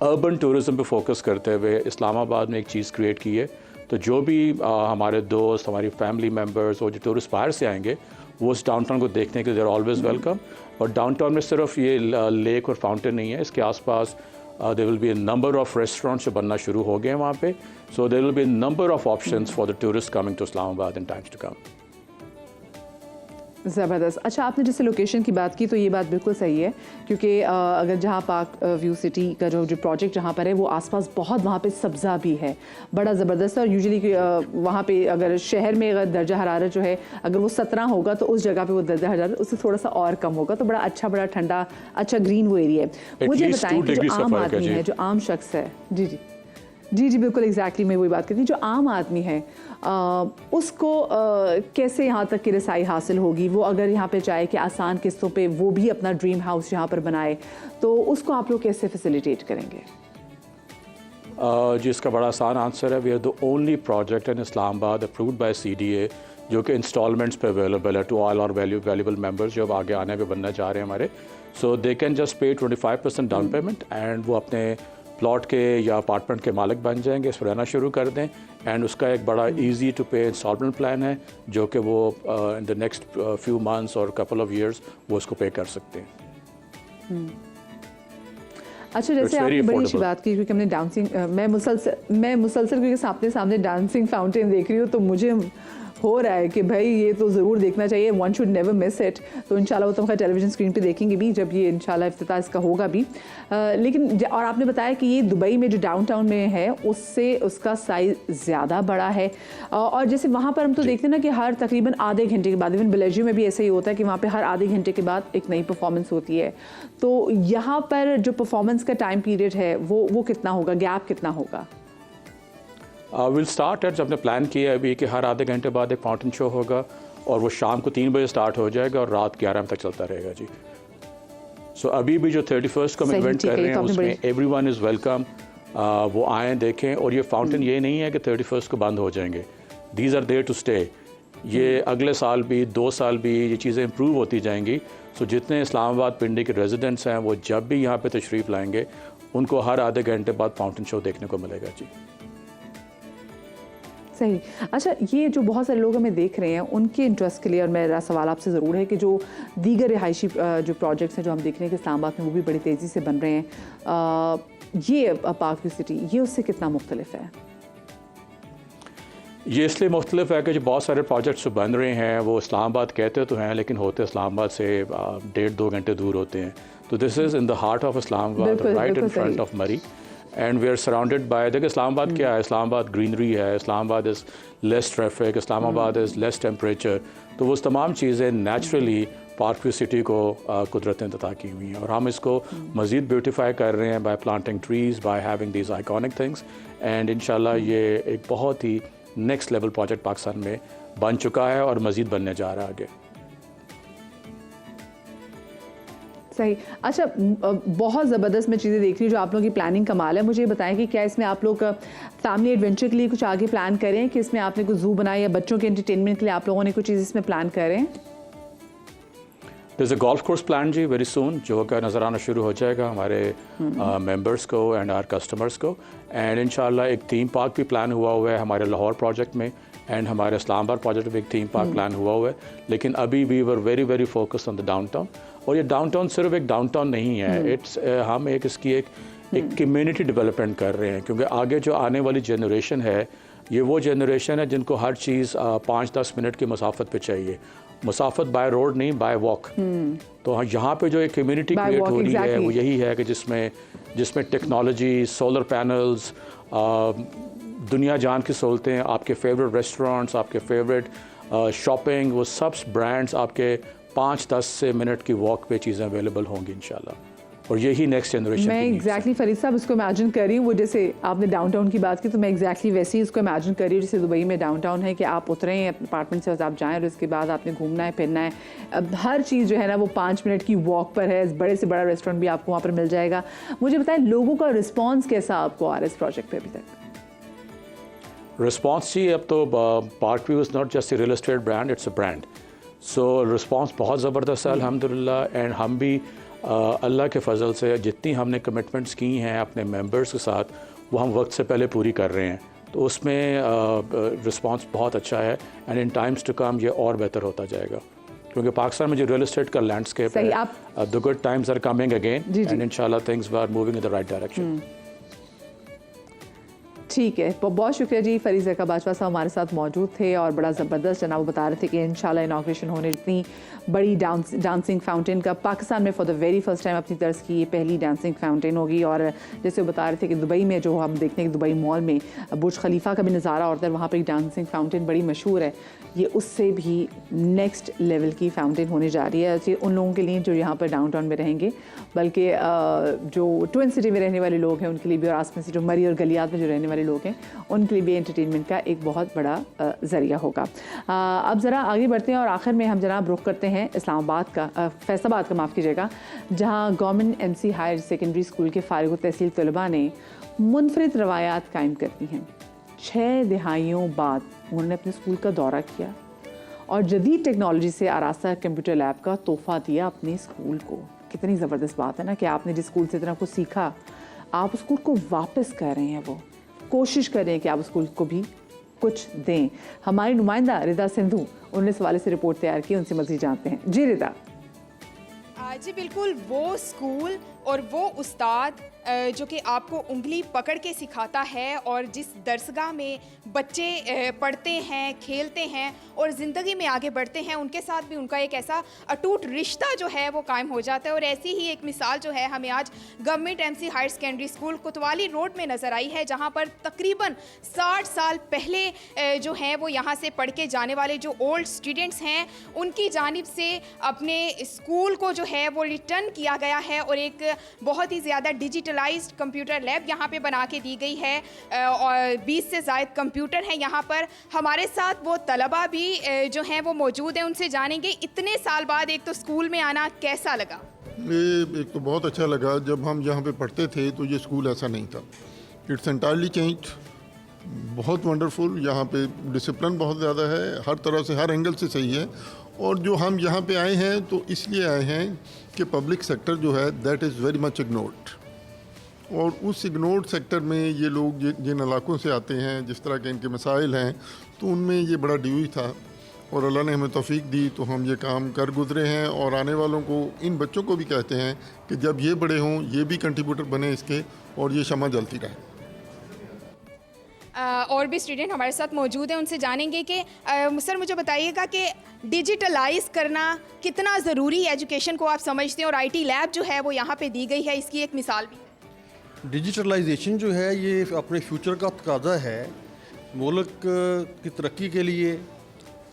अर्बन टूरिज़्म पे फोकस करते हुए इस्लामाबाद में एक चीज़ क्रिएट की है। तो जो भी हमारे दोस्त, हमारी फैमिली मेम्बर्स और जो टूरिस्ट बाहर से आएंगे वो उस डाउनटाउन को देखने के लिए देयर ऑलवेज वेलकम। और डाउनटाउन में सिर्फ ये लेक और फाउंटेन नहीं है, इसके आसपास there will be a number of restaurants जो बनना शुरू हो गए हैं वहाँ पे। So there will be a number of options for the tourist coming to Islamabad in times to come. ज़बरदस्त। अच्छा, आपने जैसे लोकेशन की बात की तो ये बात बिल्कुल सही है, क्योंकि अगर जहाँ पाक व्यू सिटी का जो प्रोजेक्ट जहाँ पर है वो आसपास बहुत वहाँ पे सब्ज़ा भी है, बड़ा ज़बरदस्त है। और यूजुअली वहाँ पे अगर शहर में अगर दर्जा हरारत जो है अगर वो 17 होगा तो उस जगह पे वो दर्जा हरारत उससे थोड़ा सा और कम होगा, तो बड़ा अच्छा, बड़ा ठंडा, अच्छा ग्रीन वो एरिया है। मुझे बताएं कि जो आम आदमी है, जो आम शख्स है, जी जी जी जी बिल्कुल एग्जैक्टली मैं वही बात करती हूँ, जो आम आदमी है उसको कैसे यहाँ तक की रसाई हासिल होगी? वो अगर यहाँ पे चाहे कि आसान किस्तों पे वो भी अपना ड्रीम हाउस यहाँ पर बनाए, तो उसको आप लोग कैसे फैसिलिटेट करेंगे? जी, इसका बड़ा आसान आंसर है। We are the only project in Islamabad approved by CDA जो कि इंस्टॉलमेंट्स पे अवेलेबल है to all our valuable members जो अब आगे आने पे बनना चाह रहे हैं हमारे। सो दे कैन जस्ट पे 25% डाउन पेमेंट एंड वो अपने प्लॉट के या अपार्टमेंट के मालिक बन जाएंगे, इस पर रहना शुरू कर दें। एंड उसका एक बड़ा इजी टू पे इंस्टॉलमेंट प्लान है जो कि वो in the next few months और कपल ऑफ ईयर्स वो उसको पे कर सकते हैं। अच्छा, जैसे आपने बड़ी अच्छी बात की, क्योंकि हमने डांसिंग मैं मुसलसल क्योंकि सामने डांसिंग फाउंटेन देख रही हूँ तो मुझे हो रहा है कि भाई ये तो ज़रूर देखना चाहिए, one should never miss it. तो इंशाल्लाह वो तो हम टेलीविज़न स्क्रीन पे देखेंगे भी जब ये इंशाल्लाह इफ्तिताह इसका होगा भी। लेकिन और आपने बताया कि ये दुबई में जो डाउनटाउन में है उससे उसका साइज़ ज़्यादा बड़ा है। और जैसे वहाँ पर हम तो देखते हैं ना कि हर तकरीबन आधे घंटे के बाद, इवन बेलेजियो में भी ऐसा ही होता है कि वहाँ पर हर आधे घंटे के बाद एक नई परफॉर्मेंस होती है। तो यहाँ पर जो परफॉर्मेंस का टाइम पीरियड है वो कितना होगा, गैप कितना होगा? विल स्टार्ट एट, जब हमने प्लान किया है अभी कि हर आधे घंटे बाद एक फाउंटेन शो होगा और वो शाम को 3 बजे स्टार्ट हो जाएगा और रात 11 बजे तक चलता रहेगा जी। सो अभी भी जो 31st को हम इवेंट कर रहे हैं उसमें एवरीवन इज़ वेलकम, वो आएँ देखें। और ये फाउंटेन ये नहीं है कि 31st को बंद हो जाएंगे, these are there to stay. ये अगले साल भी 2 साल भी ये चीज़ें इम्प्रूव होती जाएंगी। सो जितने इस्लामाबाद पिंडी के रेजिडेंट्स हैं वो जब भी यहाँ पे तशरीफ़ लाएंगे उनको हर आधे घंटे बाद फाउंटेन शो देखने को मिलेगा जी। सही। अच्छा, ये जो बहुत सारे लोग हमें देख रहे हैं उनके इंटरेस्ट के लिए, और मेरा सवाल आपसे ज़रूर है कि जो दीगर रिहायशी जो प्रोजेक्ट्स हैं जो हम देख रहे हैं कि इस्लामाबाद में वो भी बड़ी तेज़ी से बन रहे हैं, ये पाक व्यू सिटी ये उससे कितना मुख्तलिफ है? ये इसलिए मुख्तलिफ है कि जो बहुत सारे प्रोजेक्ट्स जो बन रहे हैं वो इस्लामाबाद कहते तो हैं लेकिन होते इस्लामाबाद से 1.5-2 घंटे दूर होते हैं। तो this is in the heart of Islamabad, right in front of Murree, and we are surrounded by, देखिए इस्लामाबाद क्या है, इस्लामाबाद ग्रीनरी है, Islamabad is less traffic, Islamabad is less temperature. तो वो तमाम चीज़ें नेचुरली पार्क व्यू सिटी को कुदरत ने अता की हुई हैं और हम इसको मज़ीद ब्यूटिफाई कर रहे हैं bye planting trees, by having these iconic things. And इंशाल्लाह ये एक बहुत ही नेक्स्ट लेवल प्रोजेक्ट पाकिस्तान में बन चुका है और मज़ीद बनने जा रहा है आगे। सही। अच्छा, बहुत ज़बरदस्त मैं चीज़ें देख रही हूँ जो आप लोगों की प्लानिंग कमाल है। मुझे ये बताएं कि क्या इसमें आप लोग फैमिली एडवेंचर के लिए कुछ आगे प्लान करें कि इसमें आपने कुछ ज़ू बनाया या बच्चों के एंटरटेनमेंट के लिए आप लोगों ने कुछ चीज़ इसमें प्लान करें? There's a golf course planned जी वेरी सून, जो का नज़र आना शुरू हो जाएगा हमारे मेंबर्स को एंड आवर कस्टमर्स को। एंड इंशाल्लाह एक थीम पार्क भी प्लान हुआ है हमारे लाहौर प्रोजेक्ट में एंड हमारे इस्लामाबाद प्रोजेक्ट में एक थीम पार्क प्लान हुआ है। लेकिन अभी we were very very focused on the downtown. और ये डाउनटाउन सिर्फ एक डाउनटाउन नहीं है, इट्स हम एक इसकी एक कम्युनिटी डेवलपमेंट कर रहे हैं, क्योंकि आगे जो आने वाली जनरेशन है ये वो जनरेशन है जिनको हर चीज़ 5-10 मिनट की मसाफत पे चाहिए। मुसाफत बाय रोड नहीं, बाय वॉक। तो यहाँ पे जो एक कम्युनिटी By क्रिएट walk, हो रही है exactly. वो यही है कि जिसमें टेक्नोलॉजी, सोलर पैनल्स, दुनिया जान की सहूलतें, आपके फेवरेट रेस्टोरेंट्स, आपके फेवरेट शॉपिंग, वो सब ब्रांड्स आपके 5-10 मिनट की वॉक पे चीज़ें अवेलेबल होंगी इंशाल्लाह। और यही नेक्स्ट जनरेशन। मैं एग्जैक्टली फरीद साहब उसको इमेजिन कर रही हूँ, वो जैसे आपने डाउनटाउन की बात की तो मैं एग्जैक्टली वैसे ही उसको इमेजिन कर रही हूँ जैसे दुबई में डाउनटाउन है कि आप उतरें अपार्टमेंट से, आप जाएं और उसके बाद आपने घूमना है, फिरना है। अब हर चीज़ जो है ना वो 5 मिनट की वॉक पर है, बड़े से बड़ा रेस्टोरेंट भी आपको वहाँ पर मिल जाएगा। मुझे बताएं लोगों का रिस्पॉन्स कैसा आपको आ रहा है इस प्रोजेक्ट पर अभी तक? रिस्पॉन्स जी, अब तो park view is not just real estate brand, it's a brand. So response बहुत ज़बरदस्त है अल्हम्दुलिल्लाह। एंड हम भी अल्लाह के फजल से जितनी हमने कमिटमेंट्स की हैं अपने मेंबर्स के साथ वो हम वक्त से पहले पूरी कर रहे हैं, तो उसमें रिस्पांस बहुत अच्छा है। And in times to come ये और बेहतर होता जाएगा, क्योंकि पाकिस्तान में जो रियल एस्टेट का लैंडस्केप है, the good times are coming again and इंशाल्लाह things are moving in the right direction. ठीक है, बहुत शुक्रिया जी। फरीद ज़रका बाजवा साहब हमारे साथ मौजूद थे और बड़ा ज़बरदस्त जनाब बता रहे थे कि इंशाल्लाह इनॉग्रेशन होने, इतनी बड़ी डांसिंग फाउंटेन का पाकिस्तान में for the very first time अपनी तर्ज की ये पहली डांसिंग फाउंटेन होगी। और जैसे वो बता रहे थे कि दुबई में जो हम देखते हैं कि दुबई मॉल में बुर्ज खलीफा का भी नज़ारा होता है, वहाँ पर एक डांसिंग फाउंटेन बड़ी मशहूर है, ये उससे भी नेक्स्ट लेवल की फाउंटेन होने जा रही है। उन लोगों के लिए जो यहाँ पर डाउनटाउन में रहेंगे, बल्कि जो ट्विन सिटी में रहने वाले लोग हैं उनके लिए भी, और आसपास से जो मरी और गलियात में जो रहने वाले लोग हैं उनके लिए भी एंटरटेनमेंट का एक बहुत बड़ा ज़रिया होगा। अब ज़रा आगे बढ़ते हैं और आखिर में हम जनाब रुख करते हैं इस्लामाबाद का, फैसलाबाद का माफ़ कीजिएगा, जहाँ government MC higher secondary school के फारिग तहसील तलबा ने मुनफरिद रवायात कायम कर दी हैं। 6 दिहाइयों बाद उन्होंने अपने स्कूल का दौरा किया और जदीद टेक्नोलॉजी से आरास्ता कंप्यूटर लैब का तोहफा दिया अपने स्कूल को। कितनी ज़बरदस्त बात है ना कि आपने जिस स्कूल से इतना कुछ सीखा, आप उस स्कूल को वापस कर रहे हैं। वो कोशिश कर रहे हैं कि आप स्कूल को भी कुछ दें। हमारी नुमाइंदा रिदा सिंधु उन्होंने इस हवाले से रिपोर्ट तैयार की, उनसे मज़ीद जानते हैं। जी रिदा। जी बिल्कुल, वो स्कूल और वो उस्ताद जो कि आपको उंगली पकड़ के सिखाता है और जिस दरसगाह में बच्चे पढ़ते हैं, खेलते हैं और ज़िंदगी में आगे बढ़ते हैं, उनके साथ भी उनका एक ऐसा अटूट रिश्ता जो है वो कायम हो जाता है। और ऐसी ही एक मिसाल जो है हमें आज government MC higher secondary school Kotwali road में नज़र आई है, जहाँ पर तकरीबन 60 साल पहले जो है वो यहाँ से पढ़ के जाने वाले जो ओल्ड स्टूडेंट्स हैं उनकी जानिब से अपने स्कूल को जो है वो रिटर्न किया गया है और एक बहुत ही ज़्यादा डिजिटलाइज्ड कंप्यूटर लैब यहाँ पे बना के दी गई है और 20 से ज़ायद कंप्यूटर हैं यहाँ पर। हमारे साथ वो तलबा भी जो हैं वो मौजूद हैं, उनसे जानेंगे इतने साल बाद एक तो स्कूल में आना कैसा लगा। एक तो बहुत अच्छा लगा, जब हम यहाँ पे पढ़ते थे तो ये स्कूल ऐसा नहीं था। इट्स एंटायरली चेंज्ड, बहुत वंडरफुल। यहाँ पे डिसिप्लिन बहुत ज़्यादा है, हर तरह से, हर एंगल से सही है। और जो हम यहाँ पे आए हैं तो इसलिए आए हैं कि पब्लिक सेक्टर जो है that is very much ignored, और उस इग्नोर्ड सेक्टर में ये लोग जिन इलाकों से आते हैं, जिस तरह के इनके मसाइल हैं, तो उनमें ये बड़ा ड्यूज था और अल्लाह ने हमें तौफीक दी तो हम ये काम कर गुजरे हैं। और आने वालों को, इन बच्चों को भी कहते हैं कि जब ये बड़े हों ये भी कंट्रीब्यूटर बने इसके और ये शमा जलती रहे। और भी स्टूडेंट हमारे साथ मौजूद हैं, उनसे जानेंगे कि सर मुझे बताइएगा कि डिजिटलाइज करना कितना ज़रूरी है एजुकेशन को आप समझते हैं, और IT लैब जो है वो यहाँ पे दी गई है, इसकी एक मिसाल भी है। डिजिटलाइजेशन जो है ये अपने फ्यूचर का तकाजा है, मुल्क की तरक्की के लिए,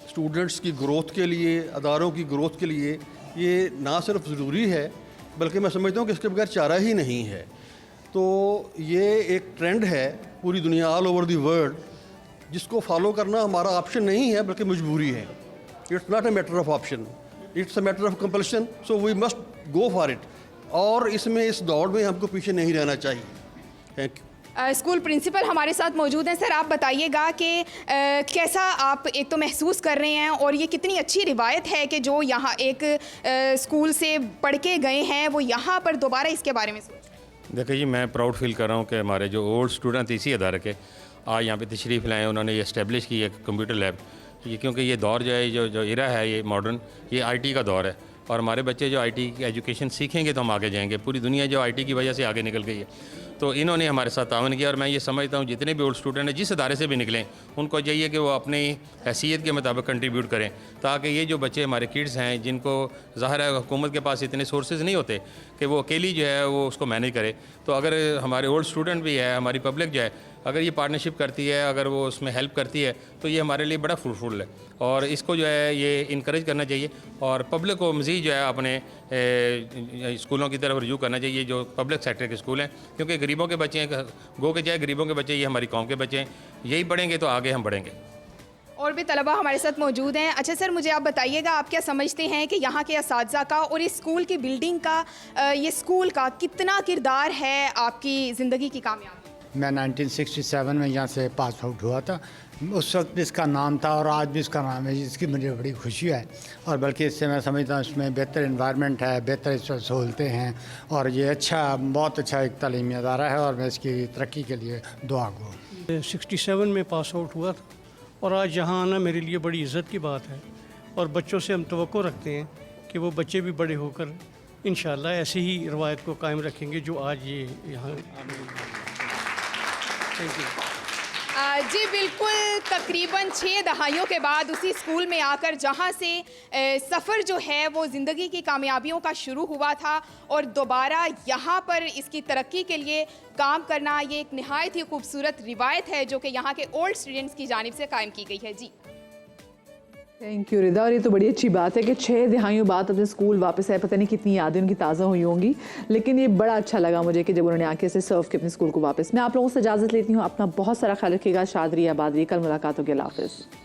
स्टूडेंट्स की ग्रोथ के लिए, अदारों की ग्रोथ के लिए ये ना सिर्फ ज़रूरी है बल्कि मैं समझता हूँ कि इसके बगैर चारा ही नहीं है। तो ये एक ट्रेंड है पूरी दुनिया, ऑल ओवर दी वर्ल्ड, जिसको फॉलो करना हमारा ऑप्शन नहीं है बल्कि मजबूरी है। It's not a matter of option, it's a matter of compulsion, so we must go for it. और इसमें, इस दौड़ में हमको पीछे नहीं रहना चाहिए। Thank you. स्कूल प्रिंसिपल हमारे साथ मौजूद हैं। सर आप बताइएगा कि कैसा आप एक तो महसूस कर रहे हैं, और ये कितनी अच्छी रिवायत है कि जो यहाँ एक स्कूल से पढ़ के गए हैं वो यहाँ पर दोबारा इसके बारे में सोच। देखिए जी, मैं प्राउड फील कर रहा हूँ कि हमारे जो ओल्ड स्टूडेंट इसी अदारे के आज यहाँ पे तशरीफ़ लाए, उन्होंने ये इस्टेब्लिश की है कंप्यूटर लैब। ये क्योंकि ये दौर जो है, जो इरा है ये मॉडर्न, ये IT का दौर है, और हमारे बच्चे जो आईटी की एजुकेशन सीखेंगे तो हम आगे जाएंगे। पूरी दुनिया जो आईटी की वजह से आगे निकल गई है, तो इन्होंने हमारे साथ तावन किया। और मैं ये समझता हूँ जितने भी ओल्ड स्टूडेंट हैं जिस इदारे से भी निकलें, उनको चाहिए कि वो अपनी हैसियत के मुताबिक कंट्रीब्यूट करें, ताकि ये जो बच्चे हमारे किड्स हैं जिनको ज़ाहिर है हुकूमत के पास इतने सोर्सेज नहीं होते कि वो अकेली जो है वो उसको मैनेज करे, तो अगर हमारे ओल्ड स्टूडेंट भी है, हमारी पब्लिक जो है, अगर ये पार्टनरशिप करती है, अगर वो उसमें हेल्प करती है, तो ये हमारे लिए बड़ा फ्रूटफुल है। और इसको जो है ये इनकरेज करना चाहिए और पब्लिक को मज़ीद जो है अपने स्कूलों की तरफ रुजू करना चाहिए, जो पब्लिक सेक्टर के स्कूल हैं, क्योंकि गरीबों के बच्चे हैं, गो के चाहे गरीबों के बच्चे, ये हमारी कौम के बच्चे हैं, यही पढ़ेंगे तो आगे हम बढ़ेंगे। और भी तलबा हमारे साथ मौजूद हैं। अच्छा सर, मुझे आप बताइएगा, आप क्या समझते हैं कि यहाँ के असातिज़ा का और इस स्कूल की बिल्डिंग का, ये स्कूल का कितना किरदार है आपकी ज़िंदगी की कामयाबी? मैं 1967 में यहाँ से पास आउट हुआ था। उस वक्त भी इसका नाम था और आज भी इसका नाम है, जिसकी मुझे बड़ी खुशी है। और बल्कि इससे मैं समझता हूँ इसमें बेहतर इन्वायरमेंट है, बेहतर सहूलतें हैं और ये अच्छा, बहुत अच्छा एक तालीमी अदारा है और मैं इसकी तरक्की के लिए दुआ गो। 67 में पास आउट हुआ था और आज यहाँ आना मेरे लिए बड़ी इज़्ज़त की बात है। और बच्चों से हम तवक्को रखते हैं कि वो बच्चे भी बड़े होकर इंशाअल्लाह ऐसी ही रवायत को कायम रखेंगे जो आज ये यहाँ। जी बिल्कुल, तकरीबन 6 दहाइयों के बाद उसी स्कूल में आकर जहां से सफ़र जो है वो ज़िंदगी की कामयाबियों का शुरू हुआ था और दोबारा यहां पर इसकी तरक्की के लिए काम करना, ये एक नहायत ही खूबसूरत रिवायत है जो कि यहाँ के ओल्ड स्टूडेंट्स की जानिब से कायम की गई है। जी थैंक यू रिदा। और ये तो बड़ी अच्छी बात है कि 6 दिहाइयों बाद अपने स्कूल वापस आए। पता नहीं कितनी यादें उनकी ताज़ा हुई होंगी, लेकिन ये बड़ा अच्छा लगा मुझे कि जब उन्होंने आके से सर्व किया अपने स्कूल को वापस। मैं आप लोगों से इजाज़त लेती हूँ। अपना बहुत सारा ख्याल रखिएगा। शादरी आबादी, कल मुलाकात होगी। अल्लाह हाफ़िज़।